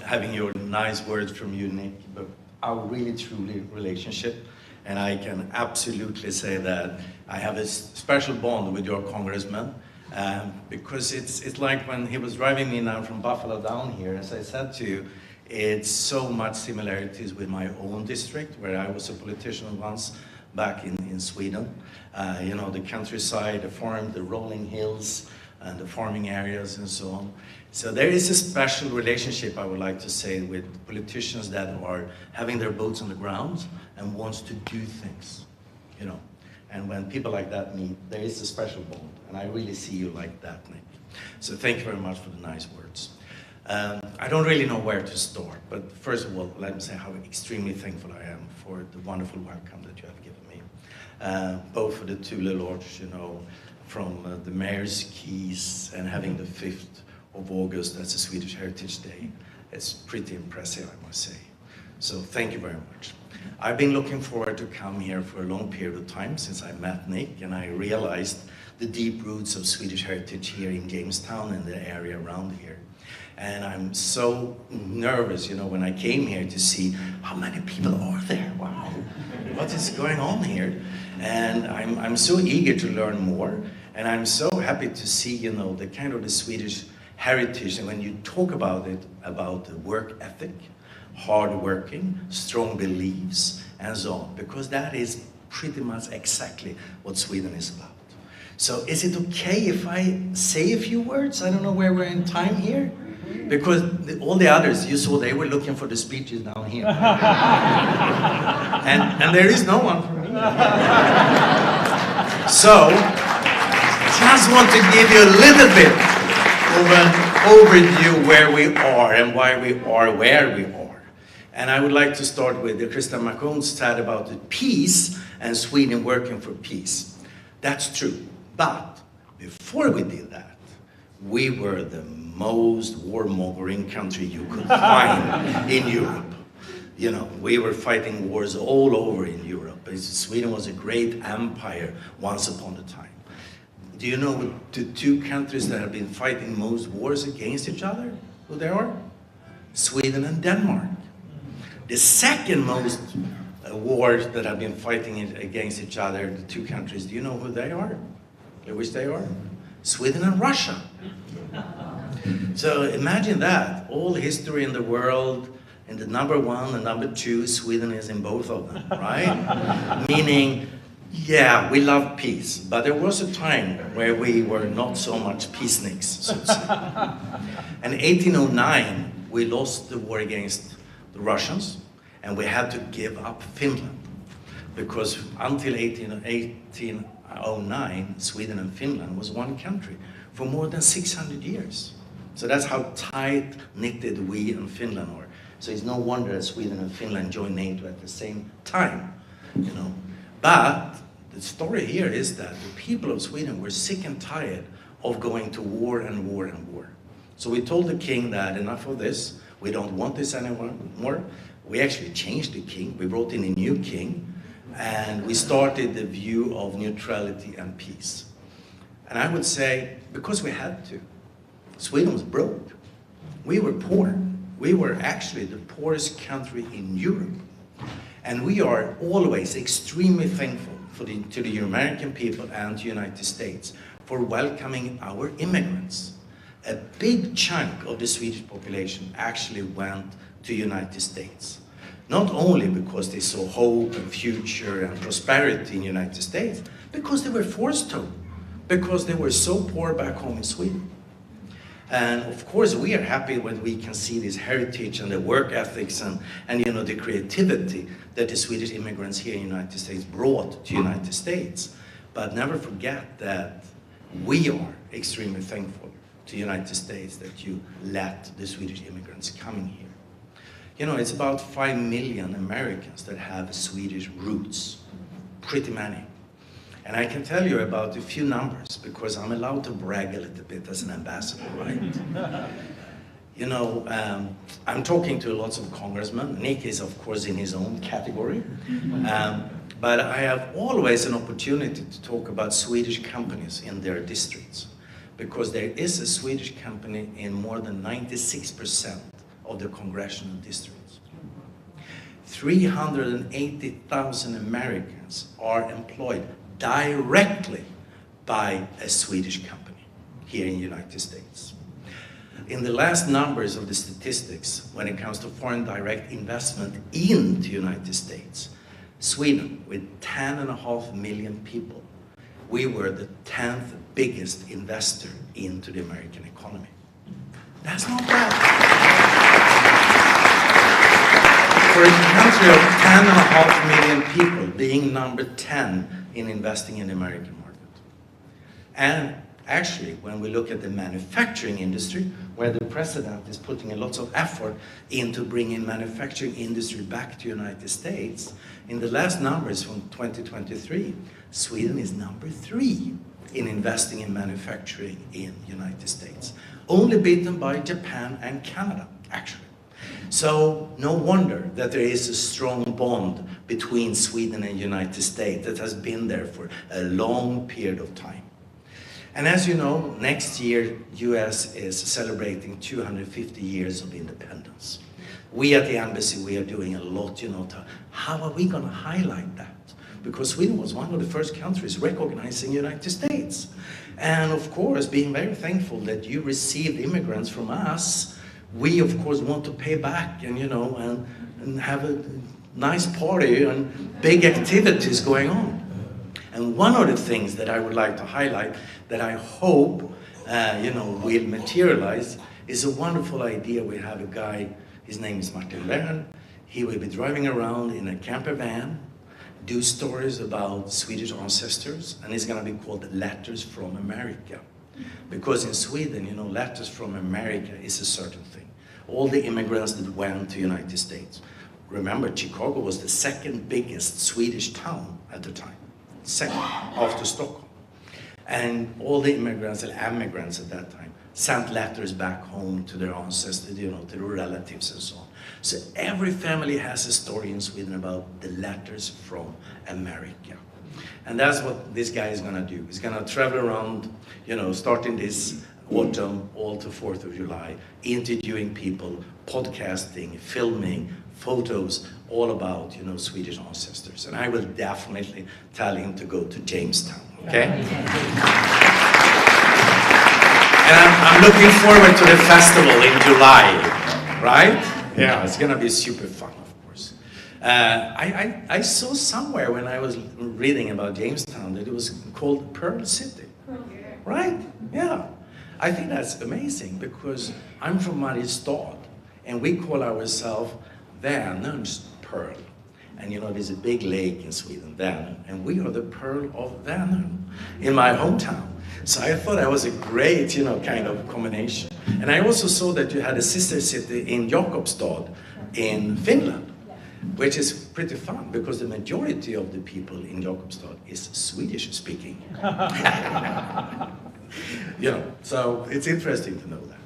S10: having your nice words from you, Nick, but our really truly relationship. And I can absolutely say that I have a special bond with your congressman because it's like when he was driving me now from Buffalo down here, as I said to you, it's so much similarities with my own district where I was a politician once back in Sweden. You know, the countryside, the farm, the rolling hills, and the farming areas and so on. So there is a special relationship, I would like to say, with politicians that are having their boots on the ground and wants to do things, you know. And when people like that meet, there is a special bond, and I really see you like that, Nick. So thank you very much for the nice words. I don't really know where to start, but first of all, let me say how extremely thankful I am for the wonderful welcome that you have given me. Both for the two little lords, you know, from the mayor's keys and having the 5th of August as a Swedish Heritage Day. It's pretty impressive, I must say. So thank you very much. I've been looking forward to come here for a long period of time since I met Nick and I realized the deep roots of Swedish heritage here in Jamestown and the area around here. And I'm so nervous, you know, when I came here to see how many people are there. Wow, what is going on here? And I'm so eager to learn more. And I'm so happy to see, you know, the kind of the Swedish heritage. And when you talk about it, about the work ethic, hard working, strong beliefs, and so on, because that is pretty much exactly what Sweden is about. So is it okay if I say a few words? I don't know where we're in time here. Because all the others, you saw, they were looking for the speeches down here. and there is no one for me. So, just want to give you a little bit of an overview where we are and why we are where we are. And I would like to start with the Krista McCone said about the peace and Sweden working for peace. That's true. But before we did that, we were the most warmongering country you could find in Europe. You know, we were fighting wars all over in Europe. Sweden was a great empire once upon a time. Do you know the two countries that have been fighting most wars against each other? Who they are? Sweden and Denmark. The second most wars that have been fighting against each other, the two countries, do you know who they are? Which they are? Sweden and Russia. So imagine that, all history in the world, and the number 1 and number 2, Sweden is in both of them, right? Meaning, yeah, we love peace, but there was a time where we were not so much peaceniks, so to say. And in 1809, we lost the war against the Russians, and we had to give up Finland, because until 1809, Sweden and Finland was one country for more than 600 years. So that's how tight-knitted we and Finland are. So it's no wonder that Sweden and Finland joined NATO at the same time, you know. But the story here is that the people of Sweden were sick and tired of going to war and war and war. So we told the king that enough of this, we don't want this anymore. We actually changed the king, we brought in a new king, and we started the view of neutrality and peace. And I would say, because we had to. Sweden was broke. We were poor. We were actually the poorest country in Europe. And we are always extremely thankful to the American people and the United States for welcoming our immigrants. A big chunk of the Swedish population actually went to the United States. Not only because they saw hope and future and prosperity in the United States, because they were forced to, because they were so poor back home in Sweden. And of course, we are happy when we can see this heritage and the work ethics and the creativity that the Swedish immigrants here in the United States brought to the United States. But never forget that we are extremely thankful to the United States that you let the Swedish immigrants coming here. You know, it's about 5 million Americans that have Swedish roots, pretty many. And I can tell you about a few numbers because I'm allowed to brag a little bit as an ambassador, right? You know, I'm talking to lots of congressmen. Nick is, of course, in his own category. But I have always an opportunity to talk about Swedish companies in their districts because there is a Swedish company in more than 96% of the congressional districts. 380,000 Americans are employed directly by a Swedish company here in the United States. In the last numbers of the statistics, when it comes to foreign direct investment into the United States, Sweden, with 10.5 million people, we were the 10th biggest investor into the American economy. That's not bad. For a country of 10.5 million people being number 10 in investing in the American market. And actually, when we look at the manufacturing industry, where the president is putting a lot of effort into bringing manufacturing industry back to the United States, in the last numbers from 2023, Sweden is number 3 in investing in manufacturing in the United States. Only beaten by Japan and Canada, actually. So no wonder that there is a strong bond between Sweden and the United States that has been there for a long period of time. And as you know, next year, US is celebrating 250 years of independence. We at the embassy, we are doing a lot, how are we going to highlight that? Because Sweden was one of the first countries recognizing the United States. And of course, being very thankful that you received immigrants from us, we of course want to pay back and, and have a nice party and big activities going on. And one of the things that I would like to highlight that I hope, will materialize is a wonderful idea. We have a guy, his name is Martin Lern. He will be driving around in a camper van, do stories about Swedish ancestors, and it's going to be called Letters from America. Because in Sweden, Letters from America is a certain thing. All the immigrants that went to the United States. Remember, Chicago was the second biggest Swedish town at the time. Second, after Stockholm. And all the immigrants and emigrants at that time sent letters back home to their ancestors, to their relatives and so on. So every family has a story in Sweden about the letters from America. And that's what this guy is going to do. He's going to travel around, starting this autumn, all to 4th of July, interviewing people, podcasting, filming, photos, all about, Swedish ancestors. And I will definitely tell him to go to Jamestown, okay? And I'm looking forward to the festival in July, right? Yeah, it's gonna be super fun, of course. I saw somewhere when I was reading about Jamestown that it was called Pearl City, right? Yeah. I think that's amazing because I'm from Mariestad and we call ourselves Vänerns Pearl. And there's a big lake in Sweden, Vänern, and we are the Pearl of Vänern in my hometown. So I thought that was a great, kind of combination. And I also saw that you had a sister city in Jakobstad in Finland, which is pretty fun because the majority of the people in Jakobstad is Swedish speaking. So it's interesting to know that.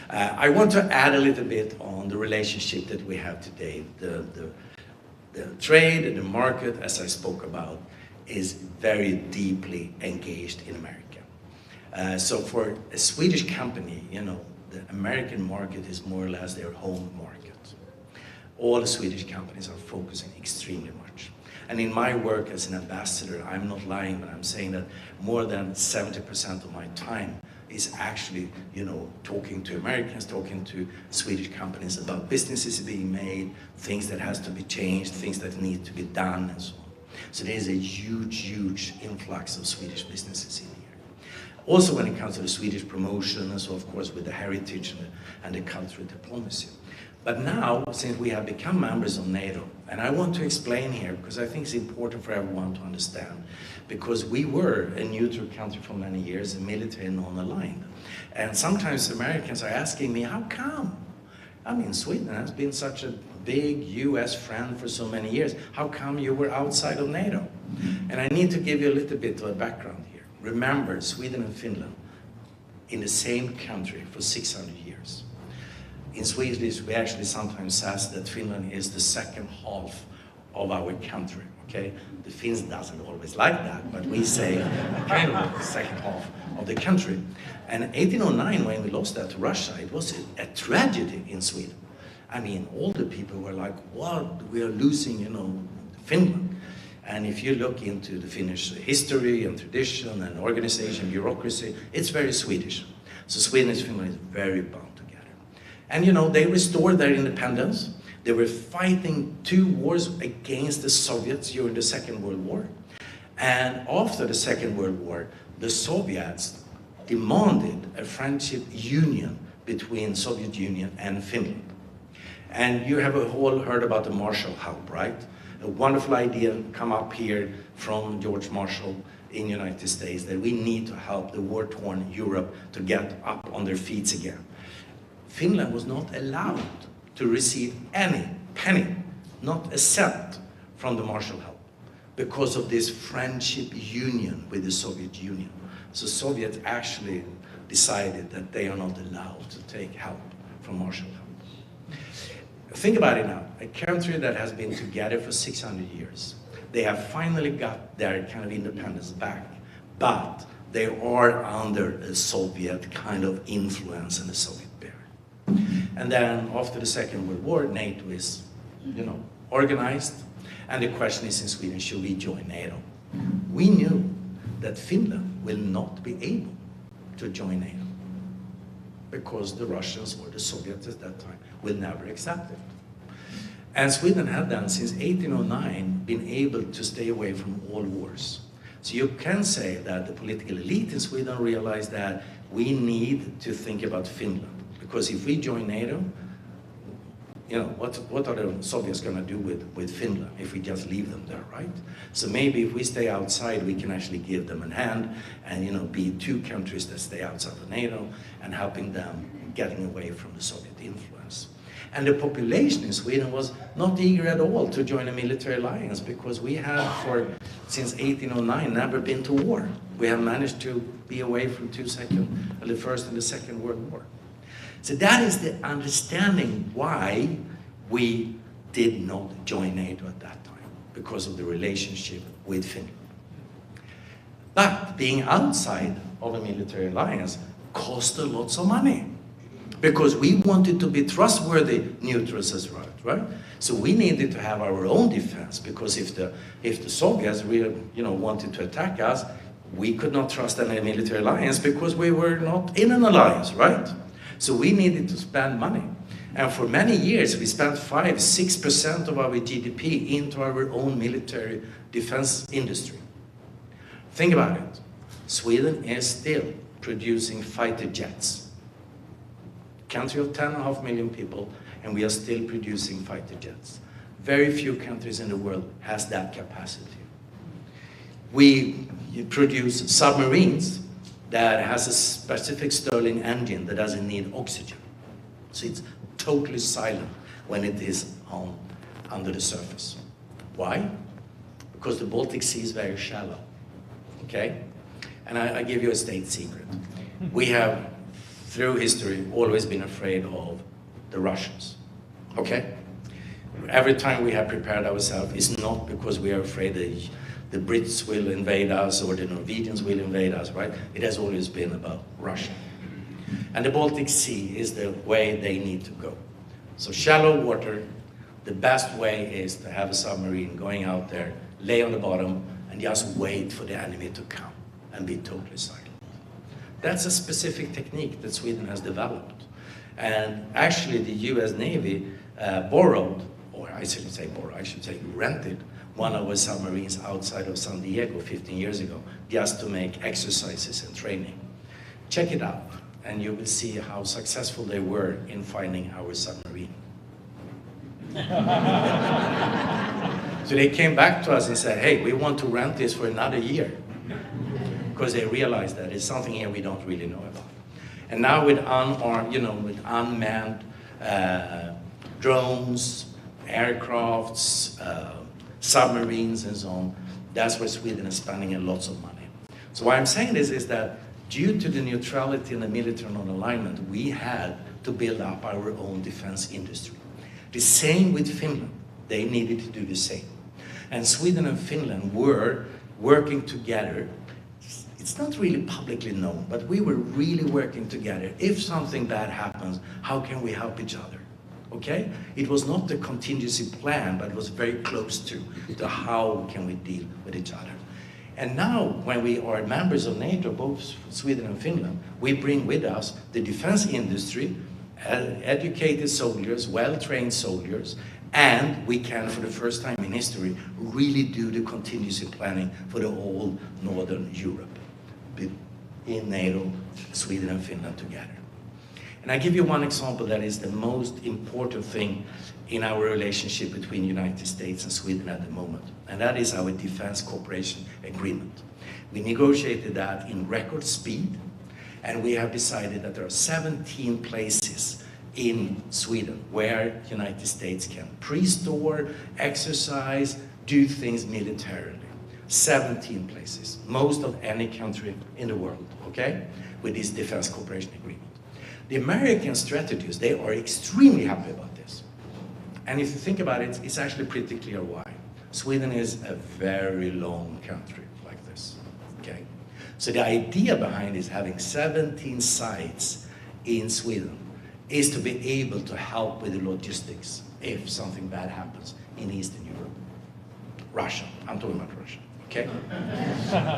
S10: I want to add a little bit on the relationship that we have today. The trade and the market, as I spoke about, is very deeply engaged in America. So for a Swedish company, you know, the American market is more or less their home market. All the Swedish companies are focusing extremely much. And in my work as an ambassador, I'm not lying, but I'm saying that more than 70% of my time is actually, you know, talking to Americans, talking to Swedish companies about businesses being made, things that has to be changed, things that need to be done, and so on. So there's a huge, huge influx of Swedish businesses in here. Also when it comes to the Swedish promotion, and so of course with the heritage and the cultural diplomacy. But now, since we have become members of NATO, and I want to explain here, because I think it's important for everyone to understand, because we were a neutral country for many years, a military non-aligned. And sometimes Americans are asking me, how come? I mean, Sweden has been such a big US friend for so many years. How come you were outside of NATO? And I need to give you a little bit of a background here. Remember, Sweden and Finland in the same country for 600 years. In Swedish, we actually sometimes say that Finland is the second half of our country, okay? The Finns doesn't always like that, but we say kind of the second half of the country. And in 1809, when we lost that to Russia, it was a tragedy in Sweden. I mean, all the people were like, what? We are losing, you know, Finland. And if you look into the Finnish history and tradition and organization, bureaucracy, it's very Swedish. So Sweden and Finland is very bound. And you know, they restored their independence. They were fighting 2 wars against the Soviets during the Second World War. And after the Second World War, the Soviets demanded a friendship union between Soviet Union and Finland. And you have all heard about the Marshall Help, right? A wonderful idea come up here from George Marshall in the United States that we need to help the war-torn Europe to get up on their feet again. Finland was not allowed to receive any penny, not a cent, from the Marshall Help because of this friendship union with the Soviet Union. So Soviets actually decided that they are not allowed to take help from Marshall Help. Think about it now, a country that has been together for 600 years. They have finally got their kind of independence back, but they are under a Soviet kind of influence and a Soviet. And then after the Second World War, NATO is, you know, organized. And the question is in Sweden, should we join NATO? We knew that Finland will not be able to join NATO because the Russians or the Soviets at that time will never accept it. And Sweden had then, since 1809, been able to stay away from all wars. So you can say that the political elite in Sweden realized that we need to think about Finland. Because if we join NATO, you know, what are the Soviets going to do with Finland if we just leave them there, right? So maybe if we stay outside, we can actually give them a hand and, you know, be 2 countries that stay outside of NATO and helping them getting away from the Soviet influence. And the population in Sweden was not eager at all to join a military alliance because we have, since 1809, never been to war. We have managed to be away from the First and the Second World War. So that is the understanding why we did not join NATO at that time, because of the relationship with Finland. But being outside of a military alliance cost lots of money, because we wanted to be trustworthy neutrals as well, right? So we needed to have our own defense, because if the Soviets really, you know, wanted to attack us, we could not trust any military alliance because we were not in an alliance, right? So we needed to spend money. And for many years, we spent 5–6% of our GDP into our own military defense industry. Think about it. Sweden is still producing fighter jets. Country of 10.5 million people, and we are still producing fighter jets. Very few countries in the world has that capacity. We produce submarines that has a specific Stirling engine that doesn't need oxygen. So it's totally silent when it is under the surface. Why? Because the Baltic Sea is very shallow, okay? And I give you a state secret. We have through history, always been afraid of the Russians, okay? Every time we have prepared ourselves, it's not because we are afraid the Brits will invade us or the Norwegians will invade us, right? It has always been about Russia. And the Baltic Sea is the way they need to go. So shallow water, the best way is to have a submarine going out there, lay on the bottom, and just wait for the enemy to come and be totally silent. That's a specific technique that Sweden has developed. And actually the US Navy borrowed, or I shouldn't say borrowed, I should say rented one of our submarines outside of San Diego 15 years ago, just to make exercises and training. Check it out, and you will see how successful they were in finding our submarine. So they came back to us and said, hey, we want to rent this for another year. Because they realized that it's something here we don't really know about. And now with unarmed, with unmanned drones, aircrafts, submarines and so on, that's where Sweden is spending a lot of money. So why I'm saying this is that due to the neutrality and the military non-alignment, we had to build up our own defense industry. The same with Finland. They needed to do the same. And Sweden and Finland were working together. It's not really publicly known, but we were really working together. If something bad happens, how can we help each other? Okay? It was not the contingency plan, but it was very close to how can we deal with each other. And now, when we are members of NATO, both Sweden and Finland, we bring with us the defense industry, educated soldiers, well-trained soldiers, and we can, for the first time in history, really do the contingency planning for the whole Northern Europe. In NATO, Sweden and Finland together. And I give you one example that is the most important thing in our relationship between the United States and Sweden at the moment, and that is our defense cooperation agreement. We negotiated that in record speed, and we have decided that there are 17 places in Sweden where the United States can pre-store, exercise, do things militarily. 17 places, most of any country in the world, okay, with this defense cooperation agreement. The American strategists, they are extremely happy about this. And if you think about it, it's actually pretty clear why. Sweden is a very long country like this, okay? So the idea behind is having 17 sites in Sweden is to be able to help with the logistics if something bad happens in Eastern Europe. Russia, I'm talking about Russia. Okay?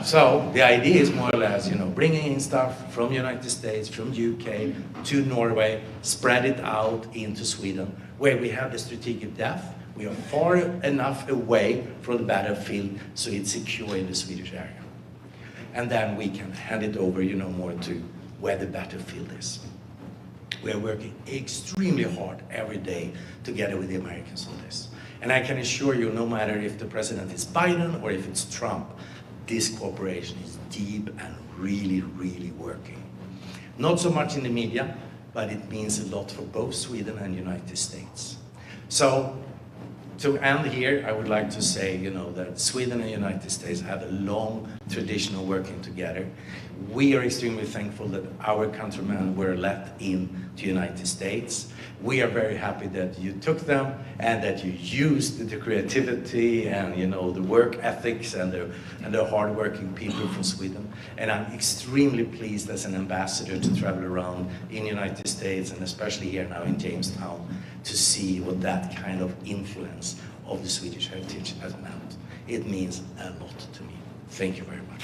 S10: So the idea is more or less, bringing in stuff from the United States, from UK to Norway, spread it out into Sweden, where we have the strategic depth. We are far enough away from the battlefield so it's secure in the Swedish area. And then we can hand it over, more to where the battlefield is. We are working extremely hard every day together with the Americans on this. And I can assure you, no matter if the president is Biden or if it's Trump, this cooperation is deep and really, really working. Not so much in the media, but it means a lot for both Sweden and the United States. So, to end here, I would like to say, that Sweden and the United States have a long tradition of working together. We are extremely thankful that our countrymen were let in to the United States. We are very happy that you took them and that you used the creativity and the work ethics and the hard-working people from Sweden. And I'm extremely pleased as an ambassador to travel around in the United States and especially here now in Jamestown to see what that kind of influence of the Swedish heritage has meant. It means a lot to me. Thank you very much.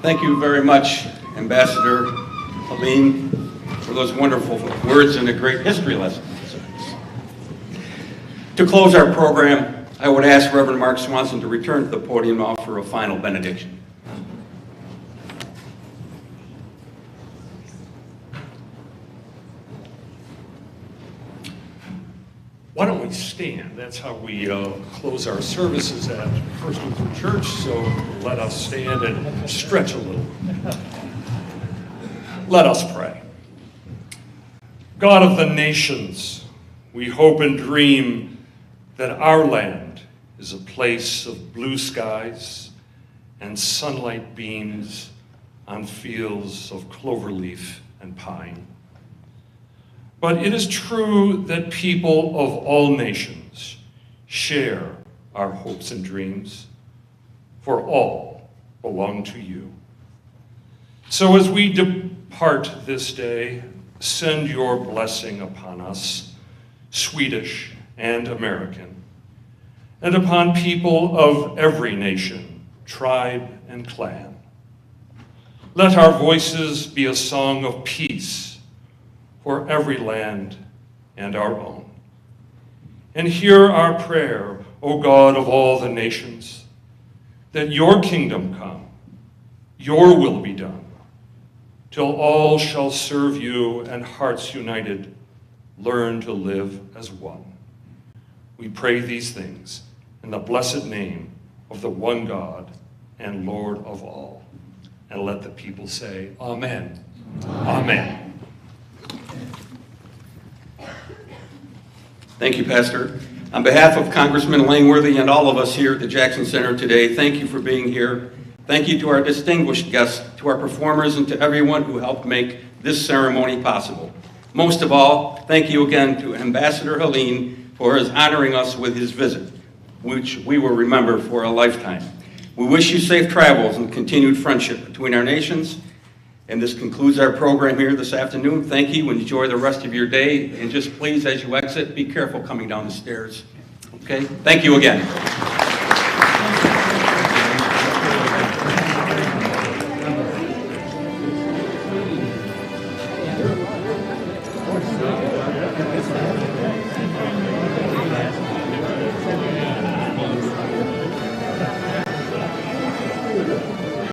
S1: Thank you very much, Ambassador Aline, for those wonderful words and a great history lesson. To close our program, I would ask Reverend Mark Swanson to return to the podium and offer a final benediction.
S2: Why don't we stand? That's how we close our services at First Lutheran Church, so let us stand and stretch a little. Let us pray. God of the nations, we hope and dream that our land is a place of blue skies and sunlight beams on fields of cloverleaf and pine. But it is true that people of all nations share our hopes and dreams, for all belong to you. So as we depart this day, send your blessing upon us, Swedish and American, and upon people of every nation, tribe, and clan. Let our voices be a song of peace for every land and our own. And hear our prayer, O God of all the nations, that your kingdom come, your will be done, till all shall serve you and hearts united learn to live as one. We pray these things in the blessed name of the one God and Lord of all. And let the people say, Amen. Amen.
S1: Thank you, Pastor. On behalf of Congressman Langworthy and all of us here at the Jackson Center today, thank you for being here. Thank you to our distinguished guests, to our performers, and to everyone who helped make this ceremony possible. Most of all, thank you again to Ambassador Helene for his honoring us with his visit, which we will remember for a lifetime. We wish you safe travels and continued friendship between our nations. And this concludes our program here this afternoon. Thank you and enjoy the rest of your day. And just please, as you exit, be careful coming down the stairs. Okay? Thank you again.